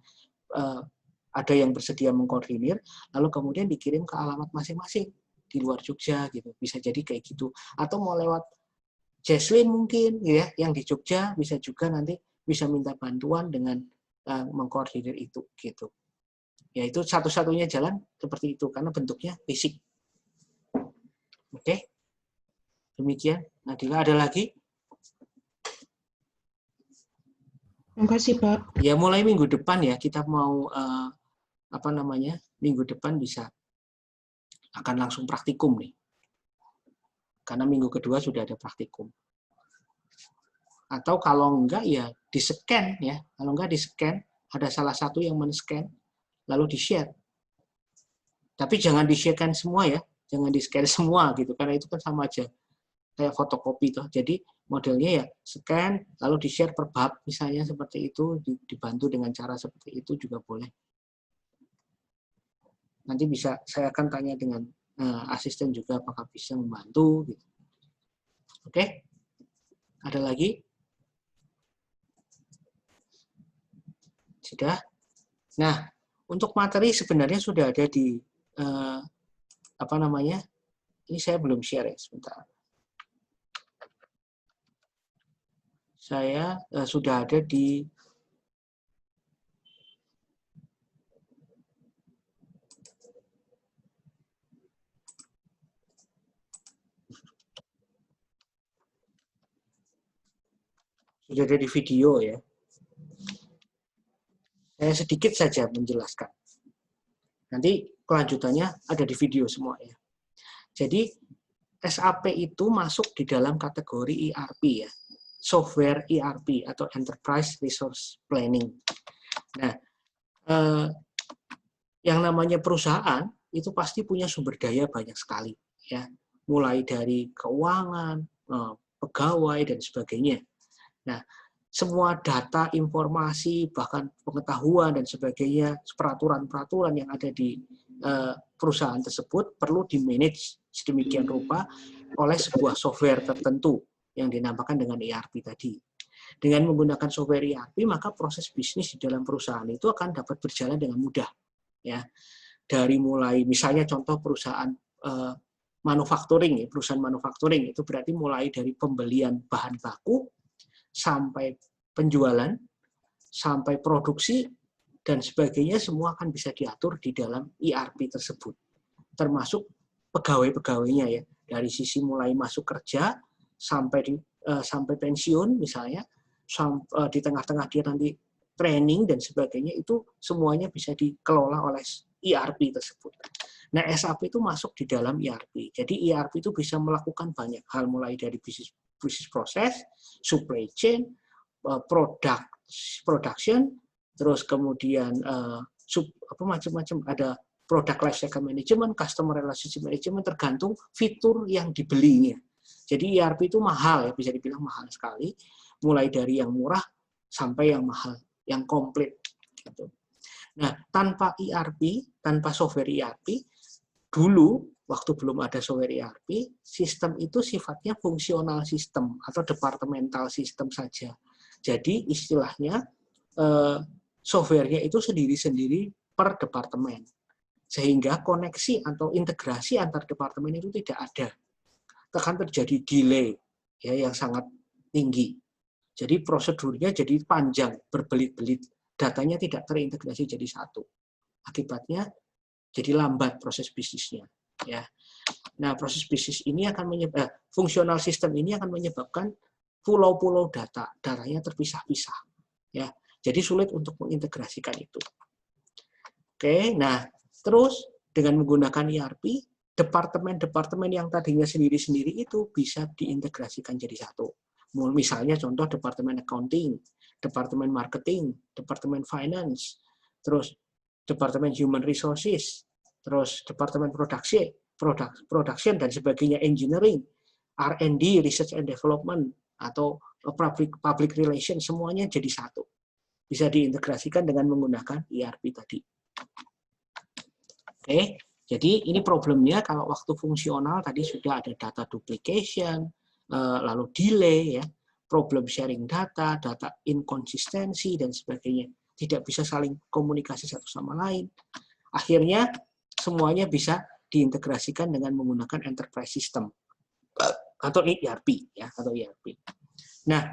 ada yang bersedia mengkoordinir, lalu kemudian dikirim ke alamat masing-masing di luar Jogja gitu. Bisa jadi kayak gitu. Atau mau lewat Jesslyn mungkin ya, yang di Jogja bisa juga nanti bisa minta bantuan dengan mengkoordinir itu gitu. Ya itu satu-satunya jalan seperti itu karena bentuknya fisik. Oke. Demikian. Nadila, ada lagi? Terima kasih Pak. Ya mulai minggu depan ya kita mau minggu depan bisa akan langsung praktikum nih. Karena minggu kedua sudah ada praktikum. Atau kalau enggak ya di-scan ya. Kalau enggak di-scan, ada salah satu yang men-scan lalu di-share. Tapi jangan di-share-kan semua ya. Jangan di-scan semua gitu karena itu kan sama aja kayak fotokopi toh. Jadi modelnya ya scan lalu di-share per bab misalnya seperti itu, dibantu dengan cara seperti itu juga boleh. Nanti bisa saya akan tanya dengan asisten juga apakah bisa membantu gitu. Oke? Ada lagi? Sudah? Nah, untuk materi sebenarnya sudah ada di ini saya belum share ya, sebentar. Saya sudah ada di video ya. Saya sedikit saja menjelaskan. Nanti kelanjutannya ada di video semua ya. Jadi SAP itu masuk di dalam kategori ERP ya. Software ERP atau Enterprise Resource Planning. Nah, yang namanya perusahaan itu pasti punya sumber daya banyak sekali ya. Mulai dari keuangan, pegawai, dan sebagainya. Nah, semua data, informasi, bahkan pengetahuan dan sebagainya, peraturan-peraturan yang ada di perusahaan tersebut perlu di-manage sedemikian rupa oleh sebuah software tertentu yang dinamakan dengan ERP tadi. Dengan menggunakan software ERP, maka proses bisnis di dalam perusahaan itu akan dapat berjalan dengan mudah. Ya, dari mulai misalnya contoh perusahaan manufacturing, ya, perusahaan manufacturing itu berarti mulai dari pembelian bahan baku sampai penjualan, sampai produksi, dan sebagainya semua akan bisa diatur di dalam ERP tersebut. Termasuk pegawai-pegawainya ya, dari sisi mulai masuk kerja sampai pensiun misalnya, di tengah-tengah dia nanti training dan sebagainya, itu semuanya bisa dikelola oleh ERP tersebut. Nah, SAP itu masuk di dalam ERP. Jadi ERP itu bisa melakukan banyak hal mulai dari bisnis proses, supply chain, production, terus kemudian macam-macam, ada product lifecycle management, customer relationship management, tergantung fitur yang dibelinya. Jadi ERP itu mahal ya, bisa dibilang mahal sekali, mulai dari yang murah sampai yang mahal, yang komplit. Gitu. Nah, tanpa ERP, tanpa software ERP, dulu waktu belum ada software ERP, sistem itu sifatnya fungsional sistem atau departemental sistem saja. Jadi istilahnya softwarenya itu sendiri-sendiri per departemen. Sehingga koneksi atau integrasi antar departemen itu tidak ada. Akan terjadi delay ya, yang sangat tinggi. Jadi prosedurnya jadi panjang, berbelit-belit. Datanya tidak terintegrasi jadi satu. Akibatnya jadi lambat proses bisnisnya. Ya. Nah, proses bisnis ini akan fungsional sistem ini akan menyebabkan pulau-pulau data, datanya terpisah-pisah. Ya. Jadi sulit untuk mengintegrasikan itu. Oke, nah terus dengan menggunakan ERP, departemen-departemen yang tadinya sendiri-sendiri itu bisa diintegrasikan jadi satu. Misalnya contoh departemen accounting, departemen marketing, departemen finance, terus departemen human resources, terus departemen production dan sebagainya, engineering, R&D, research and development, atau public relations, semuanya jadi satu. Bisa diintegrasikan dengan menggunakan ERP tadi. Oke, jadi ini problemnya kalau waktu fungsional tadi sudah ada data duplication, lalu delay, ya, problem sharing data, data inkonsistensi, dan sebagainya. Tidak bisa saling komunikasi satu sama lain. Akhirnya semuanya bisa diintegrasikan dengan menggunakan enterprise system atau ERP, ya, atau ERP. Nah,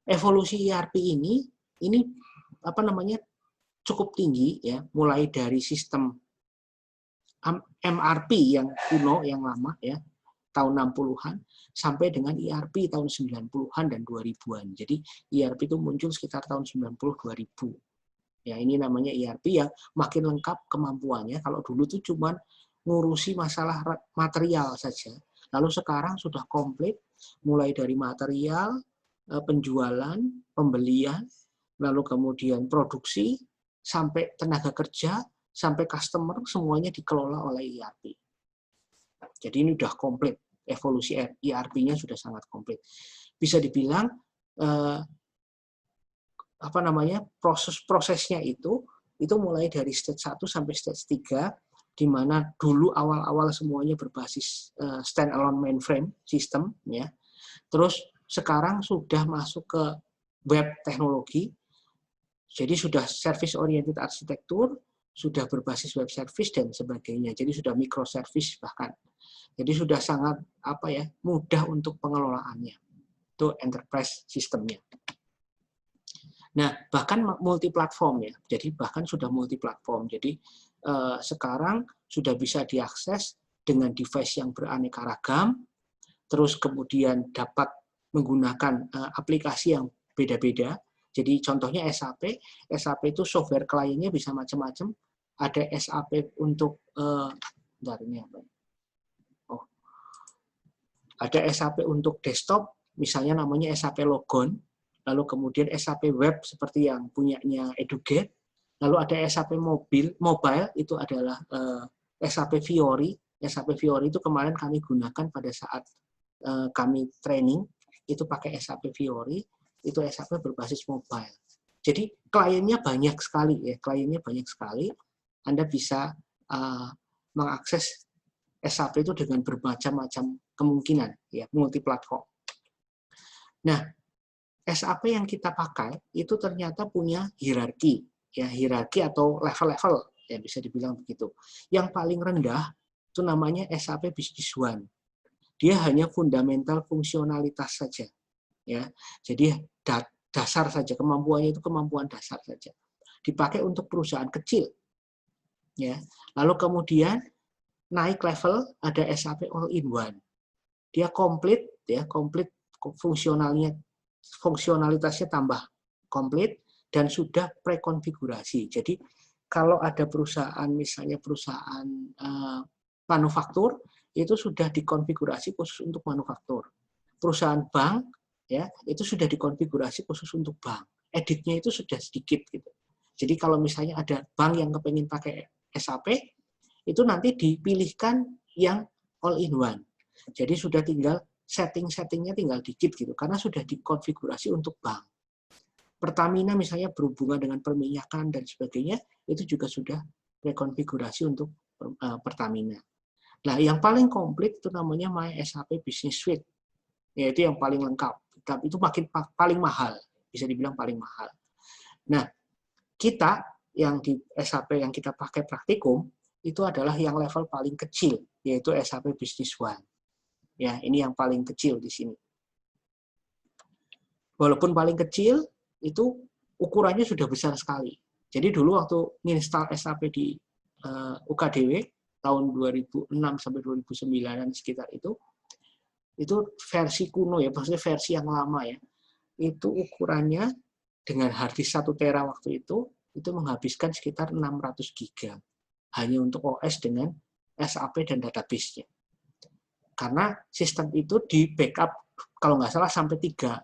evolusi ERP ini cukup tinggi ya, mulai dari sistem MRP yang kuno, yang lama ya, tahun 60-an sampai dengan ERP tahun 90-an dan 2000-an. Jadi ERP itu muncul sekitar tahun 90-2000. Ya, ini namanya ERP yang makin lengkap kemampuannya. Kalau dulu tuh cuman ngurusi masalah material saja. Lalu sekarang sudah komplit, mulai dari material, penjualan, pembelian, lalu kemudian produksi, sampai tenaga kerja, sampai customer, semuanya dikelola oleh ERP. Jadi ini sudah komplit, evolusi ERP-nya sudah sangat komplit. Bisa dibilang prosesnya itu mulai dari stage 1 sampai stage 3, di mana dulu awal-awal semuanya berbasis standalone mainframe system, ya. Terus sekarang sudah masuk ke web teknologi, jadi sudah service oriented arsitektur, sudah berbasis web service dan sebagainya. Jadi sudah microservice bahkan. Jadi sudah sangat mudah untuk pengelolaannya. Itu enterprise sistemnya. Nah, bahkan multi platform ya. Jadi bahkan sudah multi platform. Jadi sekarang sudah bisa diakses dengan device yang beraneka ragam, terus kemudian dapat menggunakan aplikasi yang beda-beda. Jadi contohnya SAP itu software kliennya bisa macam-macam. Ada SAP untuk ada SAP untuk desktop, misalnya namanya SAP Logon. Lalu kemudian SAP Web seperti yang punyanya Educate. Lalu ada SAP mobile itu adalah SAP Fiori. SAP Fiori itu kemarin kami gunakan pada saat kami training itu pakai SAP Fiori, itu SAP berbasis mobile. Jadi kliennya banyak sekali ya, Anda bisa mengakses SAP itu dengan bermacam-macam kemungkinan ya, multiplatform. Nah, SAP yang kita pakai itu ternyata punya hierarki ya, hierarki atau level-level ya, bisa dibilang begitu. Yang paling rendah itu namanya SAP Business One. Dia hanya fundamental fungsionalitas saja ya. Jadi dasar saja, kemampuannya itu kemampuan dasar saja. Dipakai untuk perusahaan kecil. Ya. Lalu kemudian naik level ada SAP All-in-One. Dia komplit ya, komplit fungsionalitasnya tambah komplit dan sudah prekonfigurasi. Jadi kalau ada perusahaan misalnya perusahaan manufaktur itu sudah dikonfigurasi khusus untuk manufaktur. Perusahaan bank ya itu sudah dikonfigurasi khusus untuk bank. Editnya itu sudah sedikit gitu. Jadi kalau misalnya ada bank yang kepengen pakai SAP itu nanti dipilihkan yang all-in-one. Jadi sudah tinggal setting-settingnya tinggal dikit gitu karena sudah dikonfigurasi untuk bank. Pertamina misalnya berhubungan dengan perminyakan dan sebagainya itu juga sudah rekonfigurasi untuk Pertamina. Nah, yang paling komplit itu namanya My SAP Business Suite. Yaitu yang paling lengkap. Tapi itu paling mahal, bisa dibilang paling mahal. Nah, kita yang di SAP yang kita pakai praktikum itu adalah yang level paling kecil, yaitu SAP Business One. Ya, ini yang paling kecil di sini. Walaupun paling kecil, itu ukurannya sudah besar sekali. Jadi dulu waktu nginstal SAP di UKDW tahun 2006 sampai 2009 sekitar itu versi kuno ya, maksudnya versi yang lama ya. Itu ukurannya dengan harddisk 1 tera waktu itu menghabiskan sekitar 600 giga hanya untuk OS dengan SAP dan database-nya. Karena sistem itu di backup kalau nggak salah sampai tiga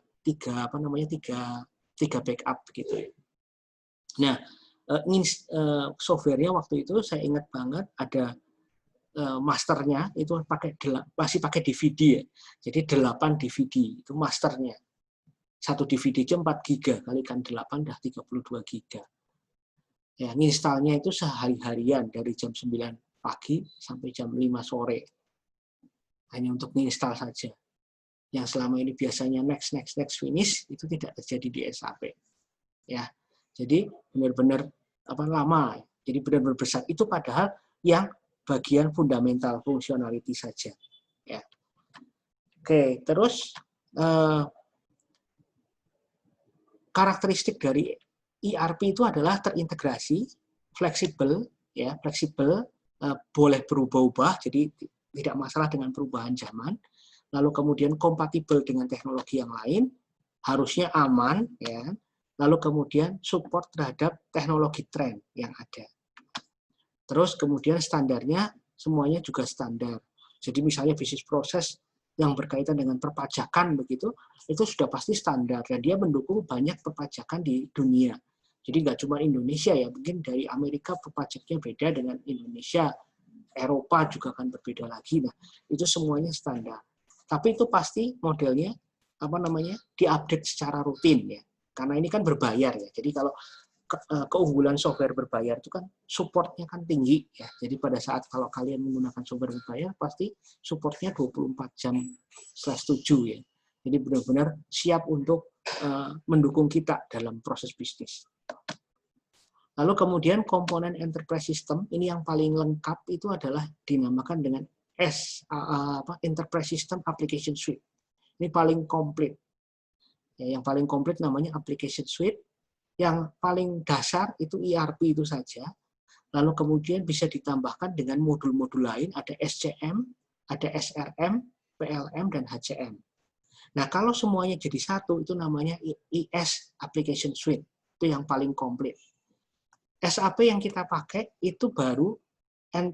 backup gitu ya. Nah, software-nya waktu itu saya ingat banget ada masternya itu masih pakai DVD ya. Jadi 8 DVD itu masternya. Satu DVD aja 4 giga kalikan 8 dah 32 giga. Ya, nginstalnya itu sehari-harian dari jam 9 pagi sampai jam 5 sore. Hanya untuk nginstal saja. Yang selama ini biasanya next finish itu tidak terjadi di SAP. Ya. Jadi benar-benar lama. Jadi benar-benar besar. Itu padahal yang bagian fundamental functionality saja. Ya. Oke, terus karakteristik dari ERP itu adalah terintegrasi, fleksibel, boleh berubah-ubah, jadi tidak masalah dengan perubahan zaman. Lalu kemudian kompatibel dengan teknologi yang lain, harusnya aman, ya. Lalu kemudian support terhadap teknologi tren yang ada. Terus kemudian standarnya semuanya juga standar. Jadi misalnya bisnis proses yang berkaitan dengan perpajakan begitu, itu sudah pasti standar dan dia mendukung banyak perpajakan di dunia. Jadi nggak cuma Indonesia ya, mungkin dari Amerika perpajaknya beda dengan Indonesia, Eropa juga akan berbeda lagi. Nah, itu semuanya standar. Tapi itu pasti modelnya diupdate secara rutin ya. Karena ini kan berbayar ya. Jadi kalau keunggulan software berbayar itu kan supportnya kan tinggi ya. Jadi pada saat kalau kalian menggunakan software berbayar pasti supportnya 24 jam/7 ya. Jadi benar-benar siap untuk mendukung kita dalam proses bisnis. Lalu kemudian komponen enterprise system ini yang paling lengkap itu adalah dinamakan dengan Enterprise System Application Suite. Ini paling komplit. Ya, yang paling komplit namanya Application Suite. Yang paling dasar itu ERP itu saja. Lalu kemudian bisa ditambahkan dengan modul-modul lain, ada SCM, ada SRM, PLM, dan HCM. Nah, kalau semuanya jadi satu, itu namanya IS Application Suite. Itu yang paling komplit. SAP yang kita pakai itu baru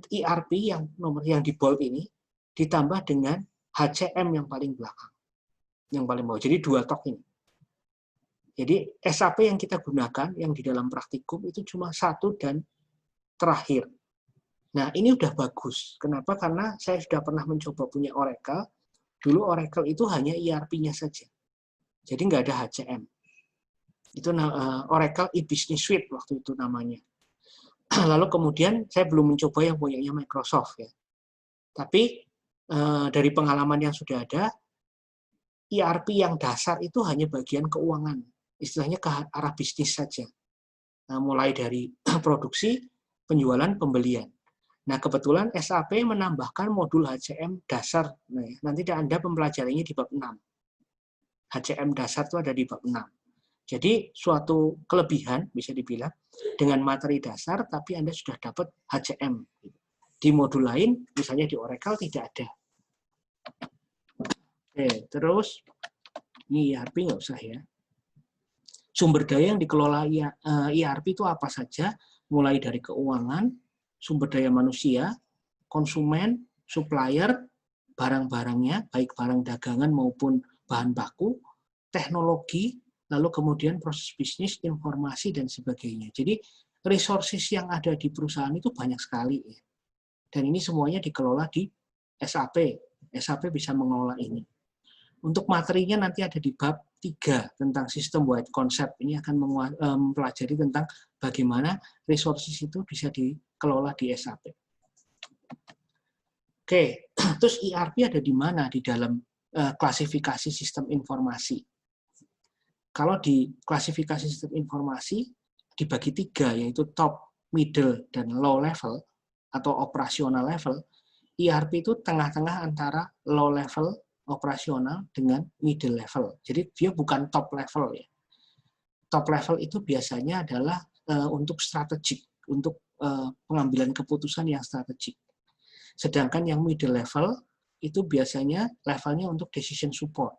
ERP yang di bold ini, ditambah dengan HCM yang paling belakang. Yang paling bawah. Jadi 2 tok ini. Jadi SAP yang kita gunakan, yang di dalam praktikum, itu cuma 1 dan terakhir. Nah, ini udah bagus. Kenapa? Karena saya sudah pernah mencoba punya Oracle, Dulu Oracle itu hanya ERP-nya saja. Jadi nggak ada HCM. Itu Oracle e-Business Suite waktu itu namanya. Lalu kemudian saya belum mencoba yang punyanya Microsoft ya. Tapi dari pengalaman yang sudah ada, ERP yang dasar itu hanya bagian keuangan. Istilahnya ke arah bisnis saja. Nah, mulai dari produksi, penjualan, pembelian. Nah, kebetulan SAP menambahkan modul HCM dasar. Nah, nanti Anda mempelajarinya di bab 6. HCM dasar itu ada di bab 6. Jadi, suatu kelebihan, bisa dibilang, dengan materi dasar, tapi Anda sudah dapat HCM. Di modul lain, misalnya di Oracle, tidak ada. Oke, terus, ini ERP nggak usah ya. Sumber daya yang dikelola ERP itu apa saja, mulai dari keuangan, sumber daya manusia, konsumen, supplier, barang-barangnya, baik barang dagangan maupun bahan baku, teknologi, lalu kemudian proses bisnis, informasi, dan sebagainya. Jadi, resources yang ada di perusahaan itu banyak sekali. Dan ini semuanya dikelola di SAP. SAP bisa mengelola ini. Untuk materinya nanti ada di bab 3 tentang sistem wide concept. Ini akan mempelajari tentang bagaimana resources itu bisa dikelola di SAP. Oke, terus ERP ada di mana di dalam klasifikasi sistem informasi? Kalau di klasifikasi sistem informasi dibagi 3, yaitu top, middle, dan low level atau operasional level. ERP itu tengah-tengah antara low level operasional dengan middle level. Jadi dia bukan top level ya. Top level itu biasanya adalah untuk strategik, untuk pengambilan keputusan yang strategik. Sedangkan yang middle level itu biasanya levelnya untuk decision support.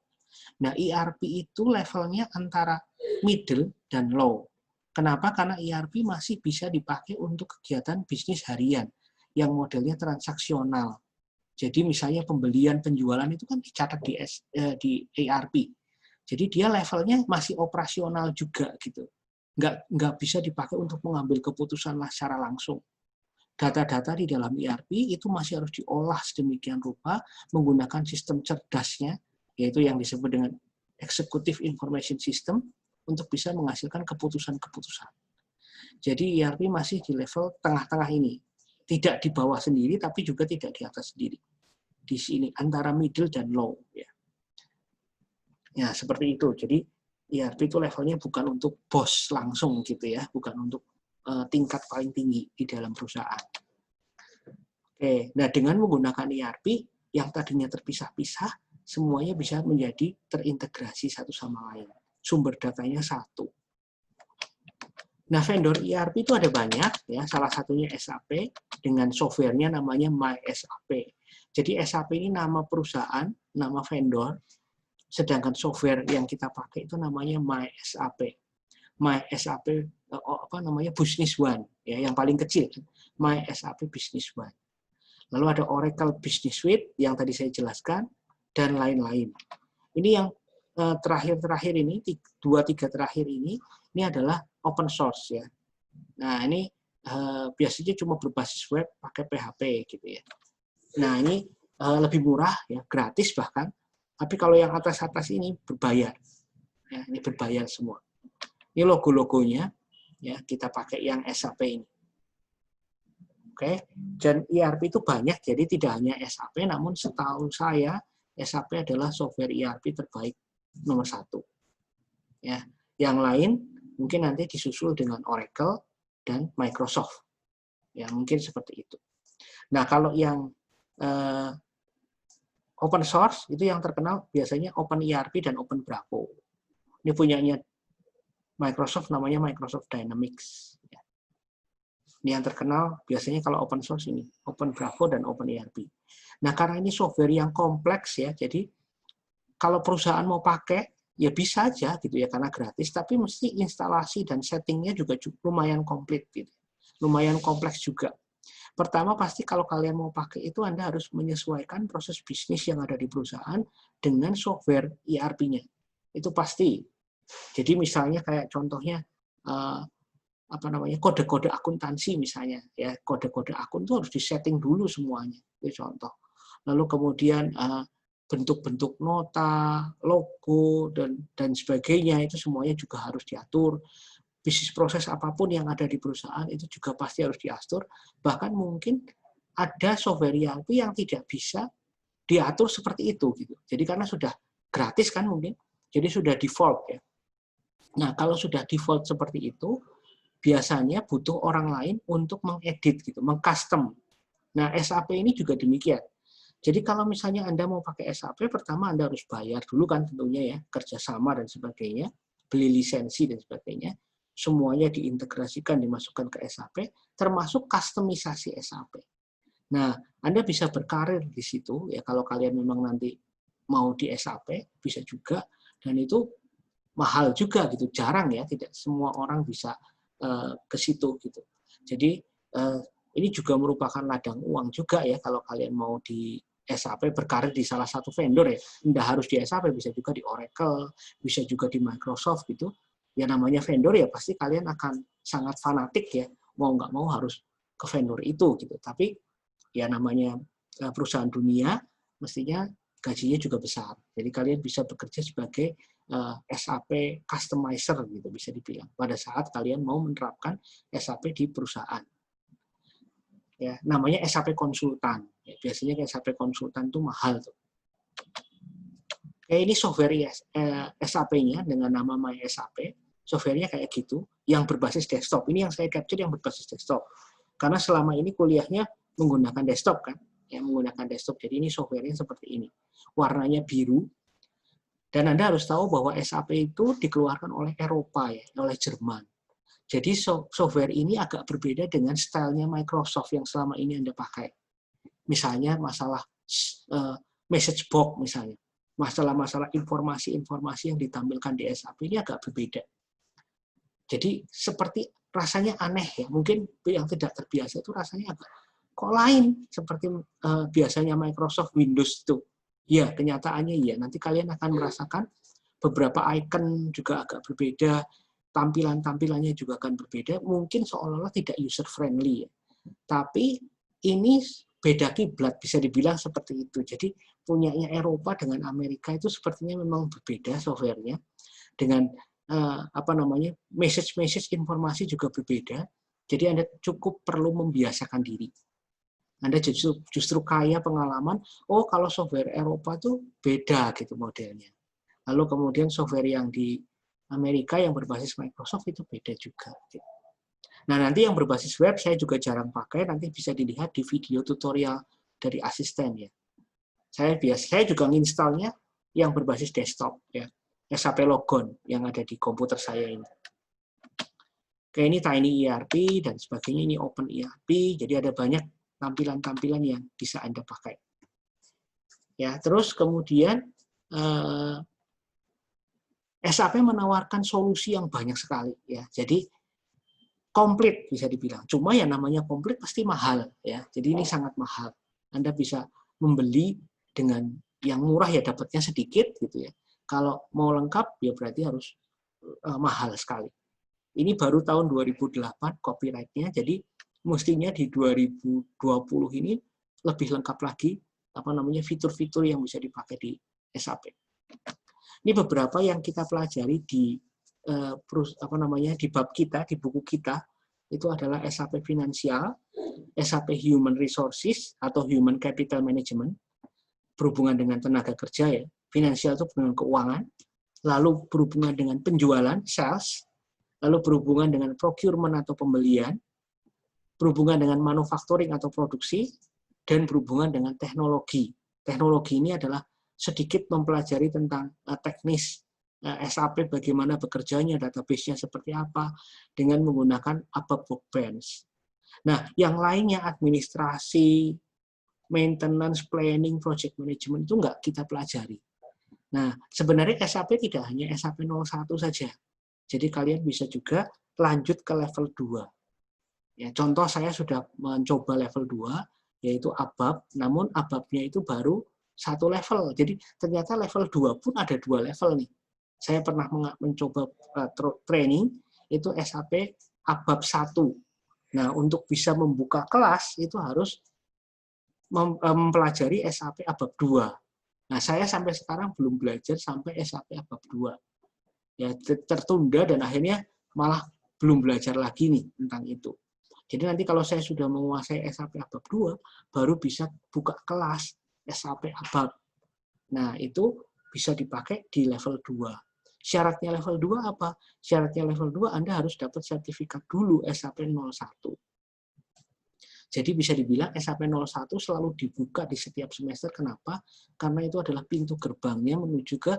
Nah, ERP itu levelnya antara middle dan low. Kenapa? Karena ERP masih bisa dipakai untuk kegiatan bisnis harian yang modelnya transaksional. Jadi misalnya pembelian, penjualan itu kan dicatat di ERP. Jadi dia levelnya masih operasional juga gitu. Nggak bisa dipakai untuk mengambil keputusan secara langsung. Data-data di dalam ERP itu masih harus diolah sedemikian rupa menggunakan sistem cerdasnya, yaitu yang disebut dengan Executive Information System, untuk bisa menghasilkan keputusan-keputusan. Jadi ERP masih di level tengah-tengah ini. Tidak di bawah sendiri, tapi juga tidak di atas sendiri. Di sini, antara middle dan low. Ya, seperti itu. Jadi, ERP itu levelnya bukan untuk bos langsung, gitu ya. Bukan untuk tingkat paling tinggi di dalam perusahaan. Oke, nah dengan menggunakan ERP, yang tadinya terpisah-pisah, semuanya bisa menjadi terintegrasi satu sama lain. Sumber datanya satu. Nah, vendor ERP itu ada banyak, ya. Salah satunya SAP dengan softwarenya namanya MySAP. Jadi SAP ini nama perusahaan, nama vendor, sedangkan software yang kita pakai itu namanya MySAP. MySAP Business One, ya, yang paling kecil. MySAP Business One. Lalu ada Oracle Business Suite yang tadi saya jelaskan dan lain-lain. Ini yang terakhir-terakhir ini, 2-3 terakhir ini adalah open source ya. Nah, ini biasanya cuma berbasis web pakai PHP gitu ya. Nah, ini lebih murah ya, gratis bahkan. Tapi kalau yang atas-atas ini berbayar. Ya, ini berbayar semua. Ini logo-logonya ya, kita pakai yang SAP ini. Oke, dan ERP itu banyak, jadi tidak hanya SAP, namun setahu saya SAP adalah software ERP terbaik nomor 1. Ya, yang lain mungkin nanti disusul dengan Oracle dan Microsoft. Ya, mungkin seperti itu. Nah, kalau yang open source itu yang terkenal biasanya Open ERP dan Open Bravo. Ini punyanya Microsoft, namanya Microsoft Dynamics. Ya. Ini yang terkenal biasanya kalau open source ini, Open Bravo dan Open ERP. Nah, karena ini software yang kompleks ya, jadi kalau perusahaan mau pakai, ya bisa aja gitu ya, karena gratis, tapi mesti instalasi dan settingnya juga lumayan komplit gitu. Lumayan kompleks juga. Pertama, pasti kalau kalian mau pakai itu Anda harus menyesuaikan proses bisnis yang ada di perusahaan dengan software ERP-nya. Itu pasti. Jadi misalnya kayak contohnya kode-kode akuntansi misalnya ya, kode-kode akun itu harus disetting dulu semuanya, itu contoh. Lalu kemudian bentuk-bentuk nota, logo, dan sebagainya, itu semuanya juga harus diatur. Bisnis proses apapun yang ada di perusahaan itu juga pasti harus diatur. Bahkan mungkin ada software ERP yang tidak bisa diatur seperti itu gitu. Jadi karena sudah gratis kan mungkin, jadi sudah default ya. Nah, kalau sudah default seperti itu, biasanya butuh orang lain untuk mengedit gitu, mengcustom. Nah, SAP ini juga demikian. Jadi kalau misalnya Anda mau pakai SAP, pertama Anda harus bayar dulu kan tentunya ya, kerjasama dan sebagainya, beli lisensi dan sebagainya, semuanya diintegrasikan, dimasukkan ke SAP, termasuk kustomisasi SAP. Nah, Anda bisa berkarir di situ, ya kalau kalian memang nanti mau di SAP, bisa juga, dan itu mahal juga gitu, jarang ya, tidak semua orang bisa ke situ gitu. Jadi ini juga merupakan ladang uang juga ya kalau kalian mau di SAP berkarir di salah satu vendor ya. Tidak harus di SAP, bisa juga di Oracle, bisa juga di Microsoft gitu. Ya namanya vendor ya pasti kalian akan sangat fanatik ya, mau nggak mau harus ke vendor itu gitu. Tapi ya namanya perusahaan dunia mestinya gajinya juga besar. Jadi kalian bisa bekerja sebagai SAP customizer gitu bisa dibilang pada saat kalian mau menerapkan SAP di perusahaan. Ya, namanya SAP konsultan. Ya, biasanya SAP konsultan itu mahal tuh. Ini software SAP-nya dengan nama My SAP. Software-nya kayak gitu, yang berbasis desktop. Ini yang saya capture yang berbasis desktop. Karena selama ini kuliahnya menggunakan desktop kan, ya menggunakan desktop. Jadi ini software-nya seperti ini. Warnanya biru. Dan Anda harus tahu bahwa SAP itu dikeluarkan oleh Eropa ya, oleh Jerman. Jadi software ini agak berbeda dengan stylenya Microsoft yang selama ini Anda pakai. Misalnya masalah message box misalnya. Masalah-masalah informasi-informasi yang ditampilkan di SAP ini agak berbeda. Jadi seperti rasanya aneh ya. Mungkin yang tidak terbiasa itu rasanya agak kok lain seperti biasanya Microsoft Windows itu. Ya, kenyataannya iya. Nanti kalian akan merasakan beberapa icon juga agak berbeda. Tampilannya juga akan berbeda, mungkin seolah-olah tidak user-friendly. Ya. Tapi ini beda kiblat, bisa dibilang seperti itu. Jadi punyanya Eropa dengan Amerika itu sepertinya memang berbeda softwarenya. Dengan message informasi juga berbeda. Jadi Anda cukup perlu membiasakan diri. Anda justru kaya pengalaman, oh kalau software Eropa tuh beda gitu modelnya. Lalu kemudian software yang di Amerika yang berbasis Microsoft itu beda juga. Nah, nanti yang berbasis web saya juga jarang pakai, nanti bisa dilihat di video tutorial dari asisten ya. Saya juga nginstalnya yang berbasis desktop ya. SAP Logon yang ada di komputer saya ini. Oke, ini Tiny ERP dan sebagainya, ini Open ERP, jadi ada banyak tampilan-tampilan yang bisa Anda pakai. Ya, terus kemudian SAP menawarkan solusi yang banyak sekali ya. Jadi komplit bisa dibilang. Cuma ya namanya komplit pasti mahal ya. Jadi ini sangat mahal. Anda bisa membeli dengan yang murah ya dapatnya sedikit gitu ya. Kalau mau lengkap ya berarti harus mahal sekali. Ini baru tahun 2008 copyright-nya. Jadi mestinya di 2020 ini lebih lengkap lagi fitur-fitur yang bisa dipakai di SAP. Ini beberapa yang kita pelajari di di bab kita, di buku kita, itu adalah SAP Finansial, SAP Human Resources atau Human Capital Management, berhubungan dengan tenaga kerja ya. Finansial itu berhubungan dengan keuangan, lalu berhubungan dengan penjualan, sales, lalu berhubungan dengan procurement atau pembelian, berhubungan dengan manufacturing atau produksi, dan berhubungan dengan teknologi. Teknologi ini adalah sedikit mempelajari tentang teknis SAP, bagaimana bekerjanya, database-nya seperti apa, dengan menggunakan ABAP Workbench. Nah, yang lainnya administrasi, maintenance, planning, project management itu nggak kita pelajari. Nah, sebenarnya SAP tidak hanya SAP 01 saja. Jadi kalian bisa juga lanjut ke level 2. Ya, contoh saya sudah mencoba level 2, yaitu ABAP, namun ABAP-nya itu baru 1 level. Jadi ternyata level 2 pun ada 2 level nih. Saya pernah mencoba training, itu SAP ABAP 1. Nah, untuk bisa membuka kelas, itu harus mempelajari SAP ABAP 2. Nah, saya sampai sekarang belum belajar sampai SAP bab 2. Ya, tertunda dan akhirnya malah belum belajar lagi nih tentang itu. Jadi nanti kalau saya sudah menguasai SAP bab 2, baru bisa buka kelas SAP bab. Nah, itu bisa dipakai di level 2. Syaratnya level 2 apa? Syaratnya level 2 Anda harus dapat sertifikat dulu SAP 01. Jadi bisa dibilang SAP 01 selalu dibuka di setiap semester. Kenapa? Karena itu adalah pintu gerbangnya menuju ke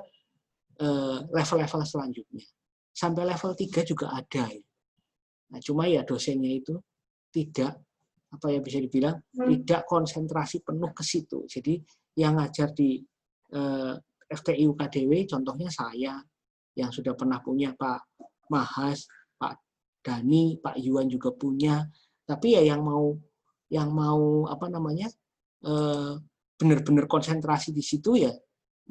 level-level selanjutnya. Sampai level 3 juga ada. Nah, cuma ya dosennya itu tidak, apa ya bisa dibilang, tidak konsentrasi penuh ke situ. Jadi yang ngajar di FTI UKDW, contohnya saya, yang sudah pernah punya Pak Mahas, Pak Dani, Pak Yuan juga punya. Tapi ya yang mau apa namanya benar-benar konsentrasi di situ ya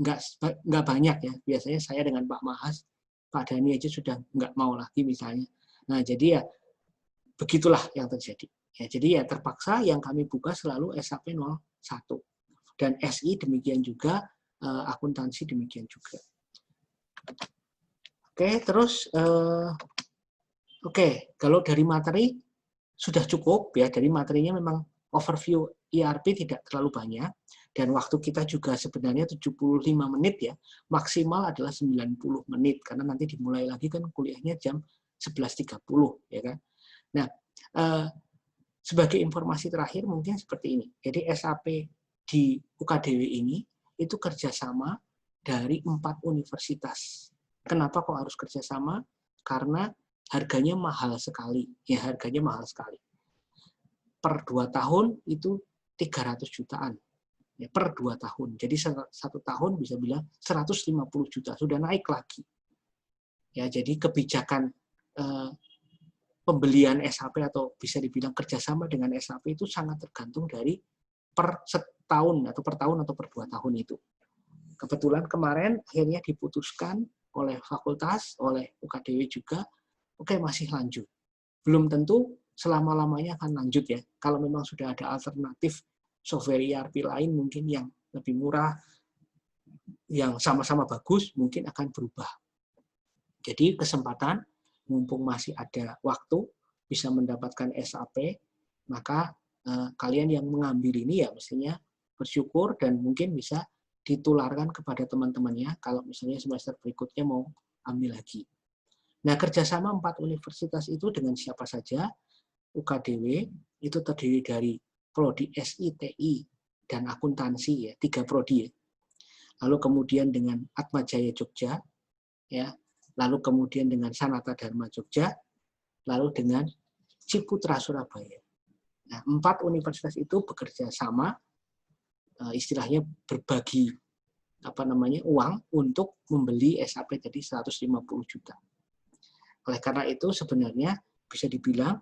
nggak banyak ya. Biasanya saya dengan Pak Mahas, Pak Dani aja sudah nggak mau lagi misalnya. Nah jadi ya begitulah yang terjadi. Ya, jadi ya terpaksa yang kami buka selalu SAP 01 dan SI demikian juga, akuntansi demikian juga. Oke, terus kalau dari materi sudah cukup ya, dari materinya memang overview ERP tidak terlalu banyak dan waktu kita juga sebenarnya 75 menit ya, maksimal adalah 90 menit karena nanti dimulai lagi kan kuliahnya jam 11.30 ya kan. Nah, sebagai informasi terakhir mungkin seperti ini. Jadi SAP di UKDW ini itu kerjasama dari 4 universitas. Kenapa kok harus kerjasama? Karena harganya mahal sekali. Ya, harganya mahal sekali. Per 2 tahun itu 300 jutaan. Ya, per 2 tahun. Jadi 1 tahun bisa bilang 150 juta. Sudah naik lagi. Ya, jadi kebijakan pembelian SAP atau bisa dibilang kerjasama dengan SAP itu sangat tergantung dari per setahun atau per tahun atau per 2 tahun itu. Kebetulan kemarin akhirnya diputuskan oleh fakultas, oleh UKDW juga, oke masih lanjut. Belum tentu selama-lamanya akan lanjut ya. Kalau memang sudah ada alternatif software ERP lain mungkin yang lebih murah, yang sama-sama bagus, mungkin akan berubah. Jadi kesempatan, mumpung masih ada waktu, bisa mendapatkan SAP, maka kalian yang mengambil ini ya mestinya bersyukur dan mungkin bisa ditularkan kepada teman-temannya kalau misalnya semester berikutnya mau ambil lagi. Nah, kerjasama 4 universitas itu dengan siapa saja? UKDW itu terdiri dari prodi SI, TI, dan akuntansi ya, 3 prodi ya. Lalu kemudian dengan Atmajaya Jogja, ya, lalu kemudian dengan Sanata Dharma Jogja, lalu dengan Ciputra Surabaya. Nah, 4 universitas itu bekerja sama, istilahnya berbagi uang untuk membeli SAP jadi 150 juta. Oleh karena itu sebenarnya bisa dibilang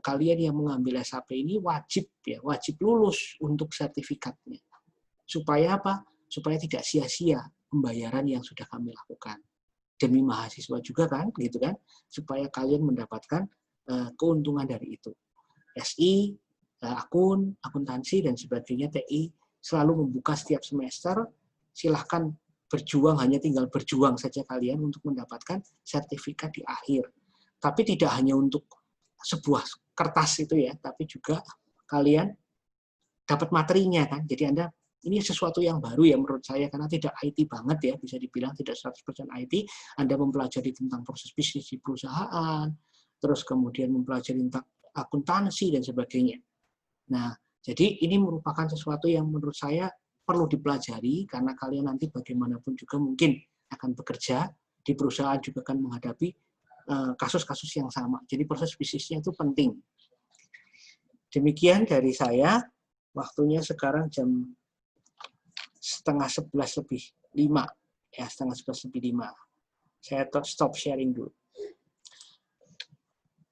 kalian yang mengambil SAP ini wajib lulus untuk sertifikatnya. Supaya apa? Supaya tidak sia-sia pembayaran yang sudah kami lakukan. Demi mahasiswa juga kan, gitu kan? Supaya kalian mendapatkan keuntungan dari itu. SI, akuntansi dan sebagainya, TI selalu membuka setiap semester. Silahkan berjuang, hanya tinggal berjuang saja kalian untuk mendapatkan sertifikat di akhir. Tapi tidak hanya untuk sebuah kertas itu ya, tapi juga kalian dapat materinya kan. Jadi Anda ini sesuatu yang baru ya menurut saya karena tidak IT banget ya, bisa dibilang tidak 100% IT. Anda mempelajari tentang proses bisnis di perusahaan, terus kemudian mempelajari tentang akuntansi dan sebagainya. Nah, jadi ini merupakan sesuatu yang menurut saya perlu dipelajari karena kalian nanti bagaimanapun juga mungkin akan bekerja di perusahaan juga akan menghadapi kasus-kasus yang sama. Jadi proses bisnisnya itu penting. Demikian dari saya. Waktunya sekarang jam 10:30 ya, 10:30. Saya stop sharing dulu.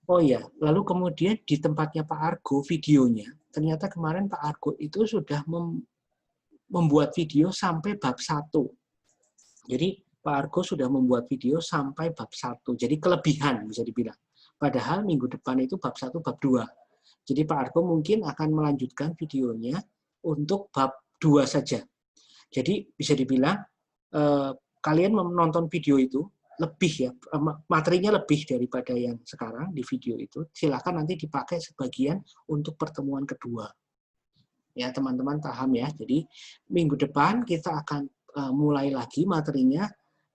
Oh ya, lalu kemudian di tempatnya Pak Argo videonya, ternyata kemarin Pak Argo itu sudah membuat video sampai bab 1. Jadi Pak Argo sudah membuat video sampai bab 1. Jadi kelebihan bisa dibilang. Padahal minggu depan itu bab 1, bab 2. Jadi Pak Argo mungkin akan melanjutkan videonya untuk bab 2 saja. Jadi bisa dibilang kalian menonton video itu lebih ya, materinya lebih daripada yang sekarang di video itu. Silakan nanti dipakai sebagian untuk pertemuan kedua. Ya, teman-teman paham ya. Jadi minggu depan kita akan mulai lagi materinya,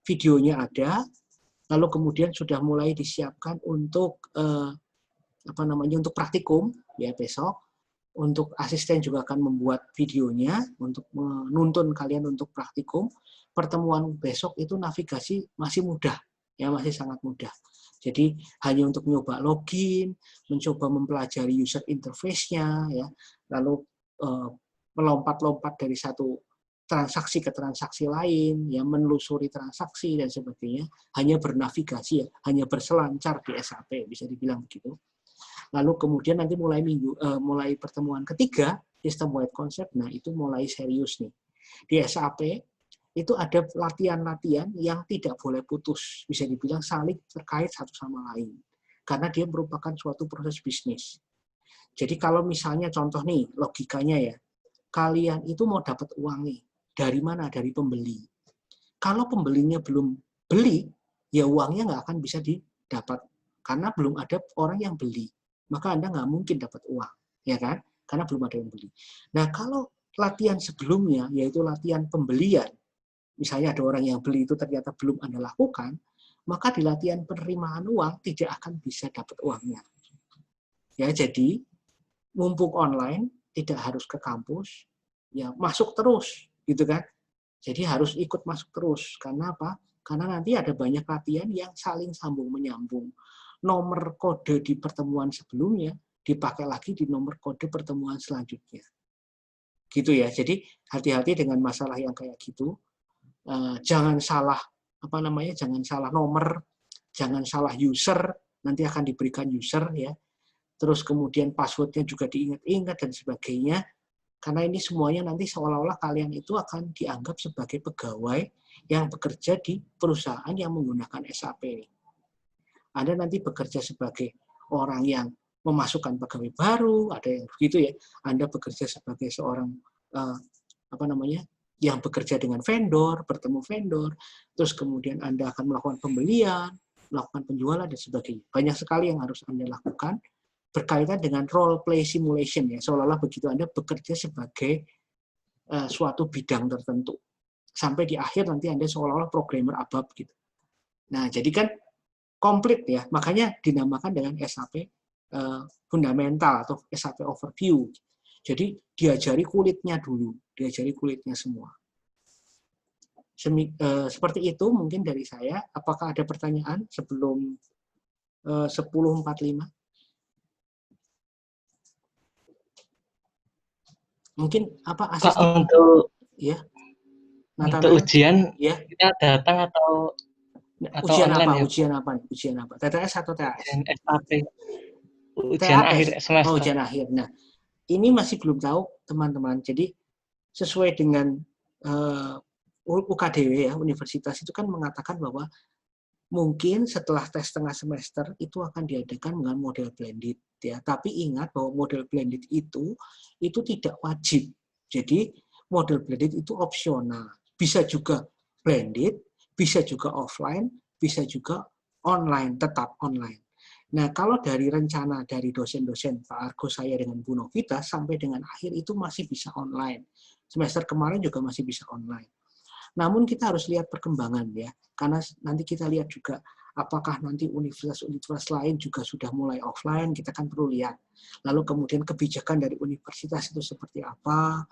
videonya ada, lalu kemudian sudah mulai disiapkan untuk untuk praktikum ya besok. Untuk asisten juga akan membuat videonya untuk menuntun kalian untuk praktikum. Pertemuan besok itu navigasi masih mudah, ya masih sangat mudah. Jadi hanya untuk mencoba login, mencoba mempelajari user interface-nya, ya, lalu melompat-lompat dari satu transaksi ke transaksi lain, ya menelusuri transaksi dan sebagainya. Hanya bernavigasi, ya, hanya berselancar di SAP, bisa dibilang begitu. Lalu kemudian nanti mulai pertemuan ketiga, system wide concept, nah itu mulai serius nih. Di SAP itu ada latihan-latihan yang tidak boleh putus, bisa dibilang saling terkait satu sama lain. Karena dia merupakan suatu proses bisnis. Jadi kalau misalnya contoh nih, logikanya ya, kalian itu mau dapat uang nih, dari mana? Dari pembeli. Kalau pembelinya belum beli, ya uangnya nggak akan bisa didapat. Karena belum ada orang yang beli. Maka Anda nggak mungkin dapat uang, ya kan? Karena belum ada yang beli. Nah, kalau latihan sebelumnya, yaitu latihan pembelian, misalnya ada orang yang beli itu ternyata belum Anda lakukan, maka di latihan penerimaan uang tidak akan bisa dapat uangnya. Ya, jadi mumpung online, tidak harus ke kampus, ya masuk terus, gitu kan? Jadi harus ikut masuk terus. Karena apa? Karena nanti ada banyak latihan yang saling sambung menyambung. Nomor kode di pertemuan sebelumnya dipakai lagi di nomor kode pertemuan selanjutnya. Gitu ya. Jadi hati-hati dengan masalah yang kayak gitu. Jangan salah jangan salah nomor, jangan salah user, nanti akan diberikan user ya. Terus kemudian passwordnya juga diingat-ingat dan sebagainya. Karena ini semuanya nanti seolah-olah kalian itu akan dianggap sebagai pegawai yang bekerja di perusahaan yang menggunakan SAP. Anda nanti bekerja sebagai orang yang memasukkan pegawai baru, ada yang begitu ya. Anda bekerja sebagai seorang yang bekerja dengan vendor, bertemu vendor, terus kemudian Anda akan melakukan pembelian, melakukan penjualan dan sebagainya. Banyak sekali yang harus Anda lakukan berkaitan dengan role play simulation ya. Seolah-olah begitu Anda bekerja sebagai suatu bidang tertentu. Sampai di akhir nanti Anda seolah-olah programmer ABAP gitu. Nah, jadi kan komplit ya, makanya dinamakan dengan SAP fundamental atau SAP overview. Jadi diajari kulitnya dulu, diajari kulitnya semua. Seperti itu mungkin dari saya. Apakah ada pertanyaan sebelum 10.45? Mungkin apa asisten? Kak, untuk ya. untuk ujian ya. Kita datang atau ujian online apa? ya? Ujian apa? TTS atau TAS? Ujian SAP. Ujian TAS. akhir semester. Oh, ujian akhir. Nah, ini masih belum tahu teman-teman. Jadi sesuai dengan UKDW ya, universitas itu kan mengatakan bahwa mungkin setelah tes tengah semester itu akan diadakan dengan model blended ya. Tapi ingat bahwa model blended itu tidak wajib. Jadi model blended itu opsional. Bisa juga blended, bisa juga offline, bisa juga online, tetap online. Nah, kalau dari rencana dari dosen-dosen Pak Argo, saya dengan Bu Novita sampai dengan akhir itu masih bisa online. Semester kemarin juga masih bisa online. Namun kita harus lihat perkembangan ya, karena nanti kita lihat juga apakah nanti universitas-universitas lain juga sudah mulai offline, kita kan perlu lihat. Lalu kemudian kebijakan dari universitas itu seperti apa,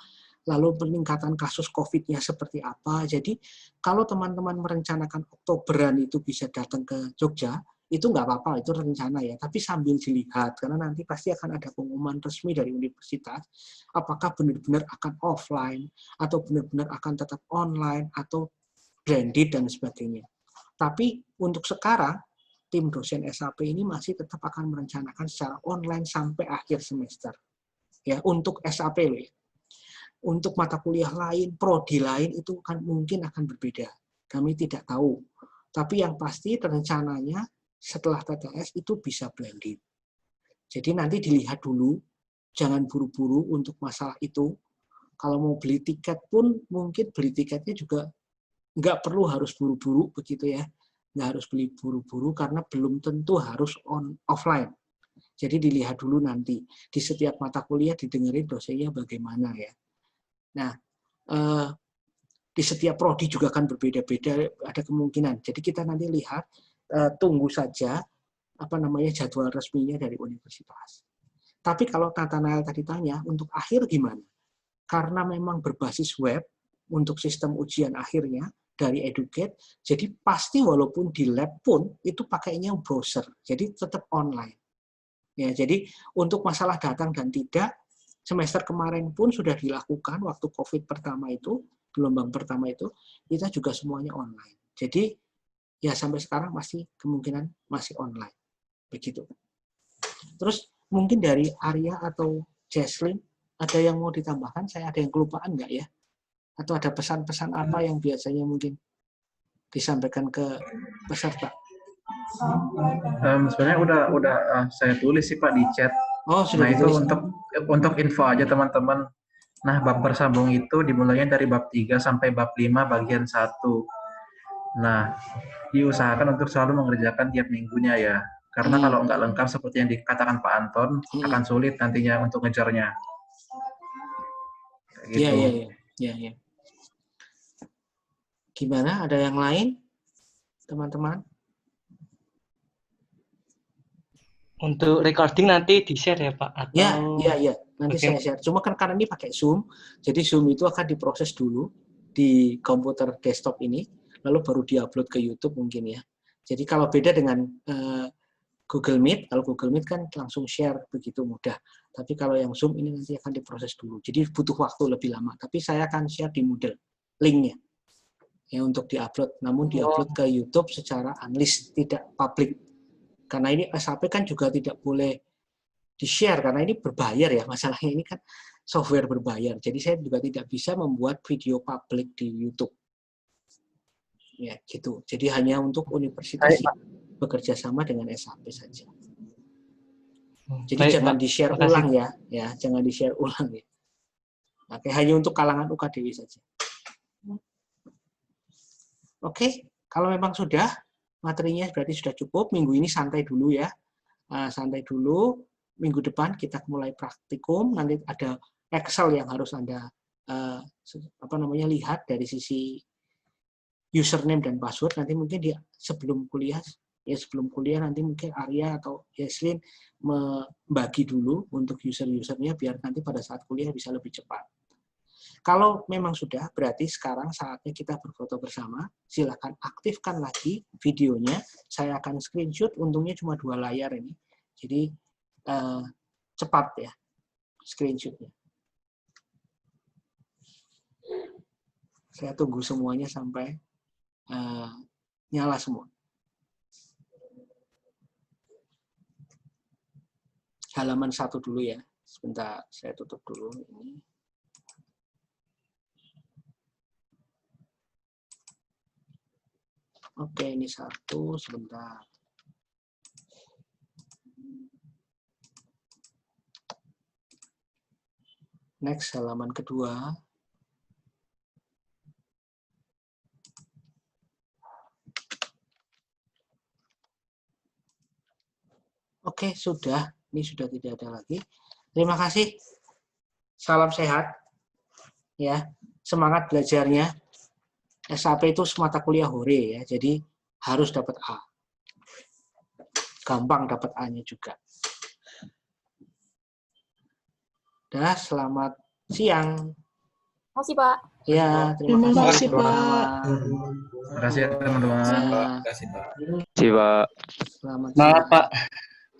lalu peningkatan kasus COVID-nya seperti apa. Jadi kalau teman-teman merencanakan Oktoberan itu bisa datang ke Jogja, itu nggak apa-apa, itu rencana ya. Tapi sambil dilihat, karena nanti pasti akan ada pengumuman resmi dari universitas, apakah benar-benar akan offline, atau benar-benar akan tetap online, atau blended, dan sebagainya. Tapi untuk sekarang, tim dosen SAP ini masih tetap akan merencanakan secara online sampai akhir semester. Ya, untuk SAP loh ya. Untuk mata kuliah lain, prodi lain, itu mungkin akan berbeda. Kami tidak tahu. Tapi yang pasti rencananya, setelah TTS itu bisa blended. Jadi nanti dilihat dulu, jangan buru-buru untuk masalah itu. Kalau mau beli tiket pun mungkin beli tiketnya juga nggak perlu harus buru-buru begitu ya. Nggak harus beli buru-buru karena belum tentu harus offline. Jadi dilihat dulu nanti di setiap mata kuliah didengerin dosennya bagaimana ya. Nah, di setiap prodi juga akan berbeda-beda, ada kemungkinan. Jadi kita nanti lihat, tunggu saja jadwal resminya dari universitas. Tapi kalau Nathanael tadi tanya, untuk akhir gimana? Karena memang berbasis web untuk sistem ujian akhirnya dari Educate, jadi pasti walaupun di lab pun itu pakainya browser, jadi tetap online. Ya, jadi untuk masalah datang dan tidak, semester kemarin pun sudah dilakukan waktu COVID pertama itu, gelombang pertama itu, kita juga semuanya online. Jadi ya sampai sekarang masih kemungkinan masih online. Begitu. Terus mungkin dari Arya atau Jesslyn, ada yang mau ditambahkan? Saya ada yang kelupaan nggak ya? Atau ada pesan-pesan apa yang biasanya mungkin disampaikan ke peserta? Sebenarnya udah saya tulis sih Pak di chat. Oh, sudah nah ditulis. Itu untuk info aja teman-teman. Nah, bab bersambung itu dimulainya dari bab 3 sampai bab 5 bagian 1. Nah, diusahakan untuk selalu mengerjakan tiap minggunya ya. Karena kalau nggak lengkap seperti yang dikatakan Pak Anton, akan sulit nantinya untuk ngejarnya. Iya, iya. Gimana? Ada yang lain, teman-teman? Untuk recording nanti di-share ya Pak? Atau... Ya. Nanti saya share. Cuma kan karena ini pakai Zoom, jadi Zoom itu akan diproses dulu di komputer desktop ini, lalu baru diupload ke YouTube mungkin ya. Jadi kalau beda dengan Google Meet, kalau Google Meet kan langsung share begitu mudah. Tapi kalau yang Zoom ini nanti akan diproses dulu. Jadi butuh waktu lebih lama. Tapi saya akan share di Moodle linknya ya untuk diupload. Namun diupload ke YouTube secara unlist, tidak public. Karena ini SAP kan juga tidak boleh di-share karena ini berbayar ya, masalahnya ini kan software berbayar. Jadi saya juga tidak bisa membuat video publik di YouTube. Ya, gitu. Jadi hanya untuk universitas yang bekerja sama dengan SAP saja. Jadi jangan di-share ulang ya, jangan di-share ulang ya. Oke, hanya untuk kalangan UKDW saja. Oke, kalau memang sudah materinya berarti sudah cukup. Minggu ini santai dulu ya, santai dulu. Minggu depan kita mulai praktikum. Nanti ada Excel yang harus Anda lihat dari sisi username dan password. Nanti mungkin sebelum kuliah nanti mungkin Arya atau Jesslyn membagi dulu untuk user-usernya biar nanti pada saat kuliah bisa lebih cepat. Kalau memang sudah, berarti sekarang saatnya kita berfoto bersama. Silakan aktifkan lagi videonya. Saya akan screenshot, untungnya cuma 2 layar ini. Jadi cepat ya screenshotnya. Saya tunggu semuanya sampai nyala semua. Halaman 1 dulu ya. Sebentar, saya tutup dulu ini. Oke, ini 1, sebentar. Next, halaman kedua. Oke, sudah. Ini sudah tidak ada lagi. Terima kasih. Salam sehat. Ya, semangat belajarnya. SAP itu semata kuliah hore ya, jadi harus dapat A. Gampang dapat A-nya juga. Dah, selamat siang. Terima kasih, Pak. Ya, terima kasih Pak. Terima kasih teman-teman. Terima kasih Pak. Selamat Semangat siang. Pak.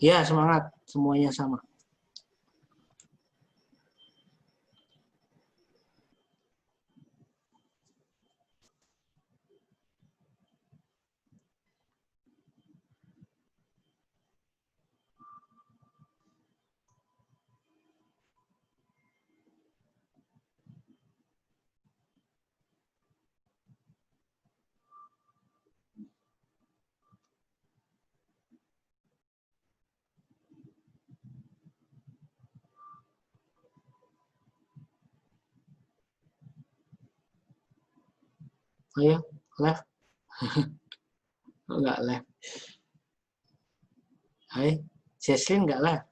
Ya, semangat. Semuanya sama. Ayo, live. Enggak live. Hai, Jesslyn enggak live.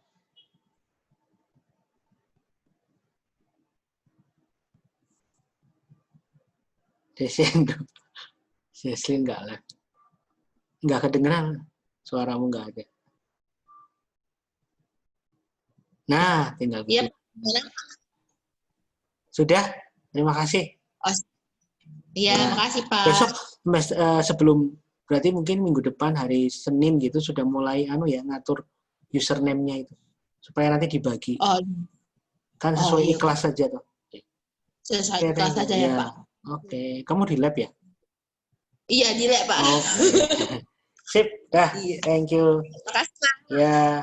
Jesslyn enggak live. Enggak kedengeran. Suaramu enggak ada. Nah, tinggal Iya. Sudah, terima kasih. Iya, Nah, makasih Pak. Besok sebelum berarti mungkin minggu depan hari Senin gitu sudah mulai ngatur username-nya itu supaya nanti dibagi. Oh. Kan sesuai iya. ikhlas saja tuh. Sesuai ikhlas saja ya, Pak. Oke, kamu di lab ya? Iya, di lab, Pak. Sip, dah. Iya. Thank you. Makasih, Pak. Ya.